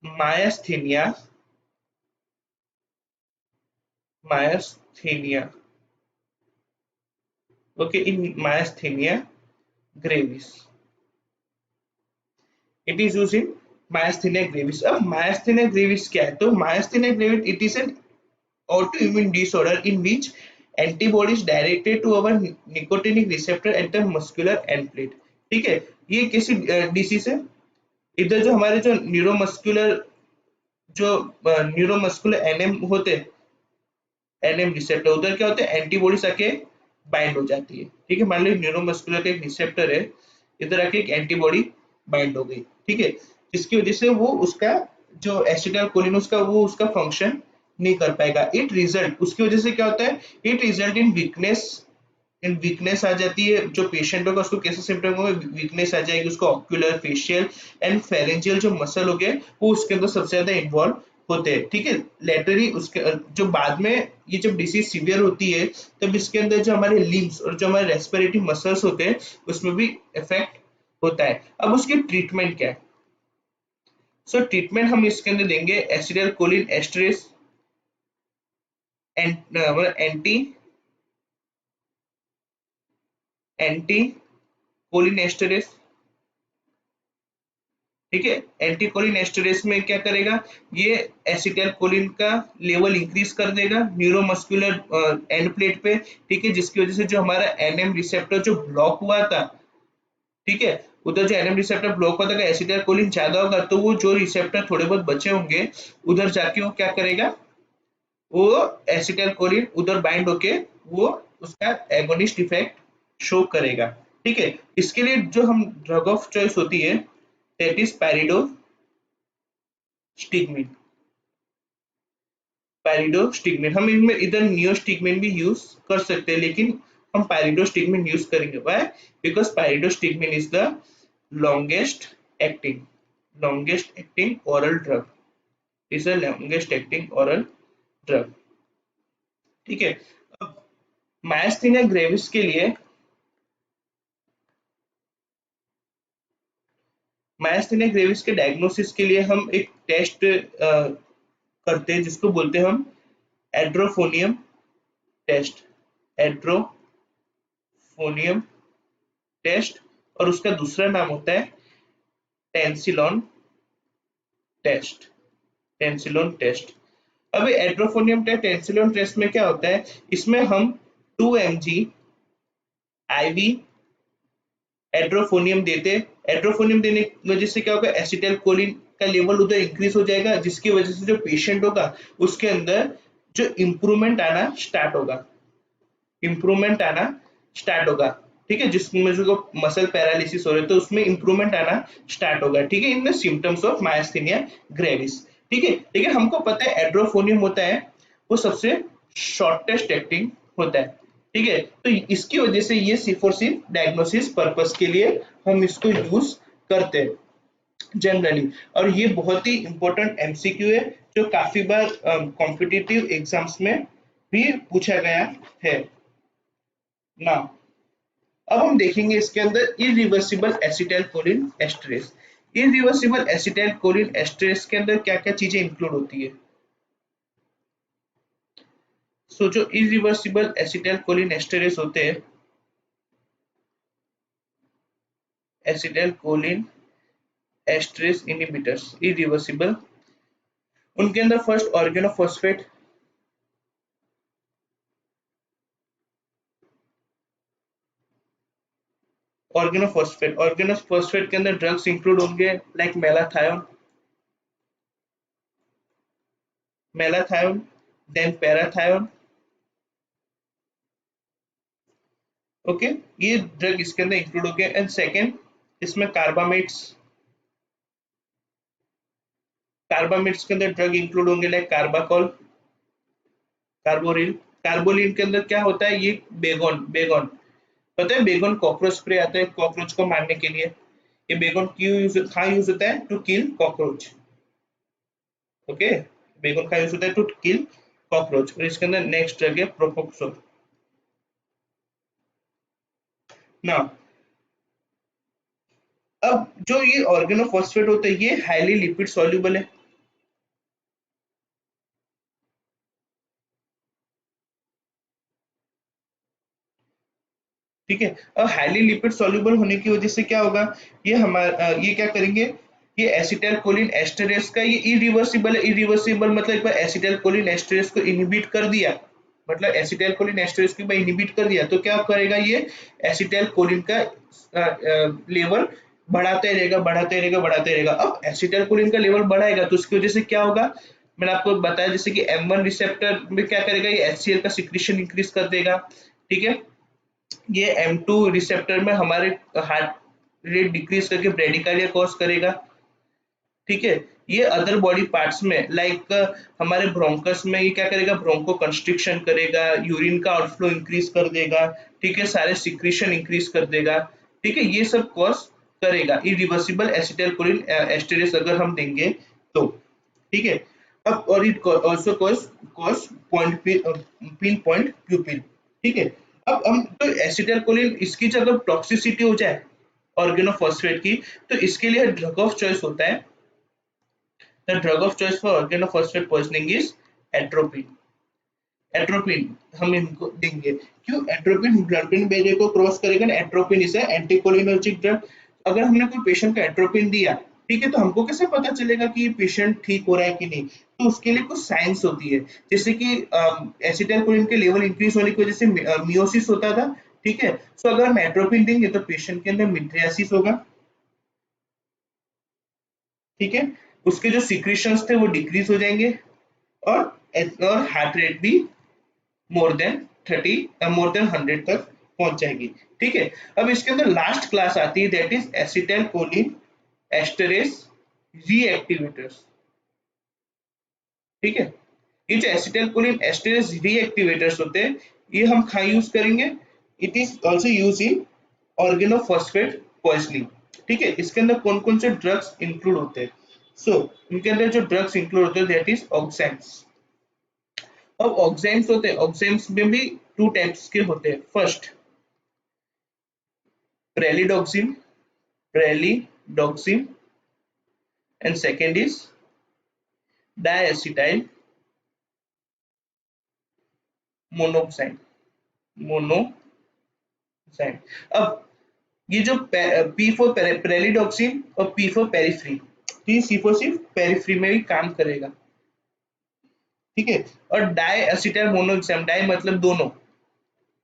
myasthenia myasthenia okay, in myasthenia gravis it is used in myasthenia gravis। अब myasthenia gravis क्या है? तो myasthenia gravis it is an autoimmune disorder in which antibodies directed to our nicotinic receptor at the muscular end plate, ठीक है। ये कैसी disease है? इधर जो हमारे जो न्यूरोमस्कुलर एनएम होते हैं, एनएम रिसेप्टर, उधर क्या होता है? एंटीबॉडीज आके बाइंड हो जाती है, ठीक है। मान लो न्यूरोमस्कुलर का एक रिसेप्टर है, इधर आके एक एंटीबॉडी बाइंड हो गई, ठीक है, जिसकी वजह से वो उसका जो एसिटाइलकोलिन उसका वो उसका फंक्शन नहीं कर पाएगा। इट रिजल्ट, उसकी वजह से क्या होता है? इट रिजल्ट इन वीकनेस आ जाती है। जो पेशेंट होगा उसको कैसे सिम्टम होगा? वीकनेस आ जाएगी, उसको ऑक्यूलर, फेशियल एंड फेरेंजियल जो मसल हो गए वो उसके अंदर सबसे ज्यादा इन्वॉल्व होते हैं, ठीक है। लेटरी उसके जो बाद में ये जब डिसीज सीवियर होती है तब इसके अंदर जो हमारे लिम्स और जो हमारे रेस्पिरेटरी मसल्स होते हैं उसमें भी इफेक्ट होता है। अब उसकी ट्रीटमेंट क्या है? ट्रीटमेंट हम इसके अंदर देंगे acetylcholinesterase, anti anti cholinesterase, ठीक है। एंटीकोलिन एस्टरेज में क्या करेगा? ये एसिटाइलकोलिन का लेवल इंक्रीज कर देगा न्यूरोमस्कुलर एंड प्लेट पे, ठीक है, जिसकी वजह से जो हमारा एनएम रिसेप्टर जो ब्लॉक हुआ था, ठीक है, उधर जो एनएम रिसेप्टर ब्लॉक हुआ था, एसिटाइलकोलिन ज्यादा होगा तो वो जो रिसेप्टर थोड़े बहुत बचे होंगे उधर जाके वो क्या करेगा? वो एसिटाइलकोलिन उधर बाइंड होके वो उसका एगोनिस्ट इफेक्ट शो करेगा, ठीक है। इसके लिए जो हम ड्रग ऑफ चॉइस होती है दैट इज पैरिडोस्टिग्मिन। पैरिडोस्टिग्मिन हम इनमें इधर नियोस्टिग्मिन भी यूज कर सकते हैं, लेकिन हम पैरिडोस्टिग्मिन यूज करेंगे। Why? Because pyridostigmine is the longest acting longest acting oral drug, is the longest acting oral drug, ठीक है। अब मायस्थीनिया ग्रेविस के लिए मायस्थीनिया ग्रेविस के डायग्नोसिस के लिए हम एक टेस्ट करते हैं जिसको बोलते हैं हम एड्रोफोनियम टेस्ट। एड्रोफोनियम टेस्ट, और उसका दूसरा नाम होता है टेंसिलॉन टेस्ट। Tensilon test. अब एट्रोफोनियम टेंसिलोन टेस्ट में क्या होता है, इसमें हम 2 mg IV एट्रोफोनियम देते हैं। एट्रोफोनियम देने की वजह से क्या होगा, एसिटाइल कोलिन का लेवल उधर इंक्रीज हो जाएगा, जिसकी वजह से जो पेशेंट होगा उसके अंदर जो इम्प्रूवमेंट आना स्टार्ट होगा, इम्प्रूवमेंट आना स्टार्ट होगा। ठीक है, जिसमें जो मसल पैरालिसिस हो रहे तो उसमें इम्प्रूवमेंट आना स्टार्ट होगा। ठीक है, in the symptoms of myasthenia gravis. ठीक है, लेकिन हमको पता है एट्रोफोनियम होता है वो सबसे शॉर्टेस्ट एक्टिंग होता है। ठीक है, तो इसकी वजह से ये सिर्फ और सिर्फ डायग्नोसिस पर्पस के लिए हम इसको यूज करते हैं जनरली। और ये बहुत ही इंपॉर्टेंट एमसीक्यू है जो काफी बार कॉम्पिटिटिव एग्जाम्स में भी पूछा गया है ना। अब हम देखेंगे इसके अंदर irreversible acetyl choline esterase. Irreversible acetyl choline esterase के अंदर क्या क्या चीजें इंक्लूड होती है। सो जो इरिवर्सिबल एसिटाइल कोलिन एस्टरेस होते हैं, एसिटाइल कोलिन एस्टरेस इनहिबिटर्स इरिवर्सिबल, उनके अंदर फर्स्ट ऑर्गेनोफॉस्फेट, ऑर्गेनोफॉस्फेट के अंदर ड्रग्स इंक्लूड होंगे लाइक मेलाथायोन, मेलाथायोन देन पैराथायोन। ओके, ये ड्रग इसके अंदर इंक्लूड हो गया। एंड सेकेंड इसमें कार्बामेट्स, कार्बामेट्स के अंदर ड्रग इंक्लूड होंगे लाइक कार्बाकोल, कार्बोरिल। कार्बोलिन के अंदर क्या होता है, ये बेगोन, बेगोन पता है, बेगोन कॉकरोच स्प्रे आता है कॉकरोच को मारने के लिए। ये बेगोन क्यों कहाँ यूज होता है, टू किल कॉकरोच। ओके, बेगोन का यूज होता है टू किल कॉकरोच। और इसके अंदर नेक्स्ट ड्रग है प्रोपोक्सोल ना। अब जो ये ऑर्गेनोफॉस्फेट होता है ये हाईली लिपिड सॉल्युबल है। ठीक है, अब हाईली लिपिड सॉल्युबल होने की वजह से क्या होगा, ये हमारा ये क्या करेंगे, ये एसिटाइल कोलिन एस्टरेस का ये इरिवर्सिबल है। इरिवर्सिबल मतलब एक बार एसिटाइल कोलिन एस्टरेस को इनहिबिट कर दिया, मतलब एसिटाइल कोलिन एस्टरेस को इनहिबिट कर दिया तो क्या करेगा, ये एसिटाइल कोलिन का लेवल बढ़ाते रहेगा, बढ़ाते रहेगा, बढ़ाते रहेगा। अब एसिटाइल कोलिन का लेवल बढ़ाएगा तो उसकी वजह से क्या होगा, मैंने आपको बताया जैसे कि M1 रिसेप्टर में क्या करेगा, ये HCl का सिक्रीशन इंक्रीज कर देगा। ठीक है, ये M2 रिसेप्टर में हमारे हार्ट रेट डिक्रीज करके ब्रेडिकार्डिया कॉज करेगा। ठीक है, ये अदर बॉडी पार्ट्स में लाइक हमारे ब्रोंकस में ये क्या करेगा, ब्रोंको कंस्ट्रिक्शन करेगा, यूरिन का आउटफ्लो इंक्रीज कर देगा। ठीक है, सारे सिक्रीशन इंक्रीज कर देगा। ठीक है, ये सब कॉज करेगा इरिवर्सिबल एसिटाइल कोलिन एस्टरेस अगर हम देंगे तो। ठीक है, अब और it also cause cause point pin point प्यूपिल। ठीक है, अब हम तो एसिटाइल कोलिन इसकी जब टॉक्सिसिटी हो जाए ऑर्गेनोफॉस्फेट की, तो इसके लिए ड्रग ऑफ चॉइस होता है। The drug of choice for organophosphate poisoning is atropine. Atropine हम इनको देंगे, क्यों, एट्रोपिन ब्लड ब्रेन बैरियर को क्रॉस करेगा ना, एट्रोपिन इज एंटीकोलिनर्जिक ड्रग। अगर हमने कोई पेशेंट को एट्रोपिन दिया, ठीक है, तो हमको कैसे पता चलेगा कि ये पेशेंट ठीक हो रहा है कि नहीं, तो उसके लिए कुछ साइंस होती है, जैसे कि एसिटाइल कोलिन के लेवल इंक्रीज होने की वजह से मियोसिस होता था। ठीक है, सो अगर हम एट्रोपिन देंगे तो पेशेंट के अंदर मिड्रियासिस होगा। ठीक है, उसके जो सिक्रीशंस थे वो डिक्रीज हो जाएंगे, और हार्ट रेट भी मोर देन 30 मोर देन 100 तक पहुंच जाएगी। ठीक है, अब इसके अंदर लास्ट क्लास आती है दैट इज एसिटाइल कोलिन एस्टरेस रीएक्टिवेटर्स। ठीक है, ये जो एसिटाइल कोलिन एस्टरेस रीएक्टिवेटर्स होते हैं ये हम कहाँ यूज करेंगे, it is also use in organophosphate poisoning. ठीक है, इसके अंदर कौन कौन से ड्रग्स इंक्लूड होते हैं, सो इनके अंदर जो ड्रग्स इंक्लूड होते हैं दैट इज ऑक्सैम्स। अब ऑक्सैम्स होते हैं, ऑक्सैम्स में भी टू टाइप्स के होते हैं। First pralidoxime, pralidoxime, and second is diacetyl monoxide, monoxide. अब ये जो पी फॉर प्रेलिडोक्सिन और पी फॉर पेरिफ्री, तो ये सी फॉर सिर्फ पेरिफ्री में भी काम करेगा। ठीक है। और डाई एसिटाइल मोनोऑक्साइड, डाई मतलब दोनों,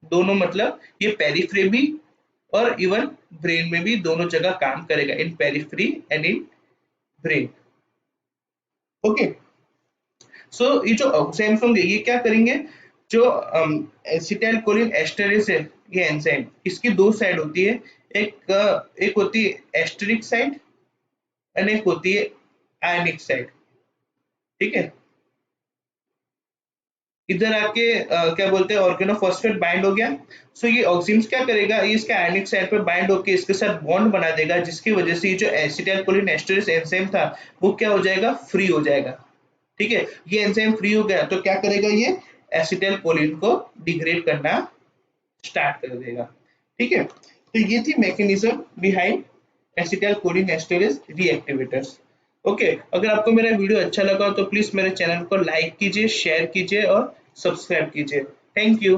दोनों मतलब ये पेरिफेरी भी और इवन ब्रेन में भी दोनों जगह काम करेगा, in periphery and in brain. Okay, so ये जो एंजाइम्स होंगे ये क्या करेंगे, जो एसिटाइल कोलिन एस्टरेज है, ये एंजाइम, इसकी दो साइड होती है, एक होती है एस्टरिक साइड एंड एक होती है आयनिक साइड। ठीक है, इधर आके क्या बोलते हैं ऑर्गेनोफॉस्फेट बाइंड हो गया। सो ये ऑक्सीम्स क्या करेगा, ये इसके आयनिक साइड पे बाइंड होके इसके साथ बॉन्ड बना देगा, जिसकी वजह से ये जो एसिटाइल कोलिन एस्टरेज एंजाइम था वो क्या हो जाएगा, फ्री हो जाएगा। ठीक है, ये एंजाइम फ्री हो गया तो क्या करेगा, ये एसिटाइल कोलिन को डिग्रेड करना स्टार्ट कर देगा। ठीक है, तो ये थी mechanism behind acetyl Colin esterase reactivators. Okay, अगर आपको मेरा वीडियो अच्छा लगा तो प्लीज मेरे चैनल को लाइक कीजिए, शेयर कीजिए और सब्सक्राइब कीजिए। Thank you.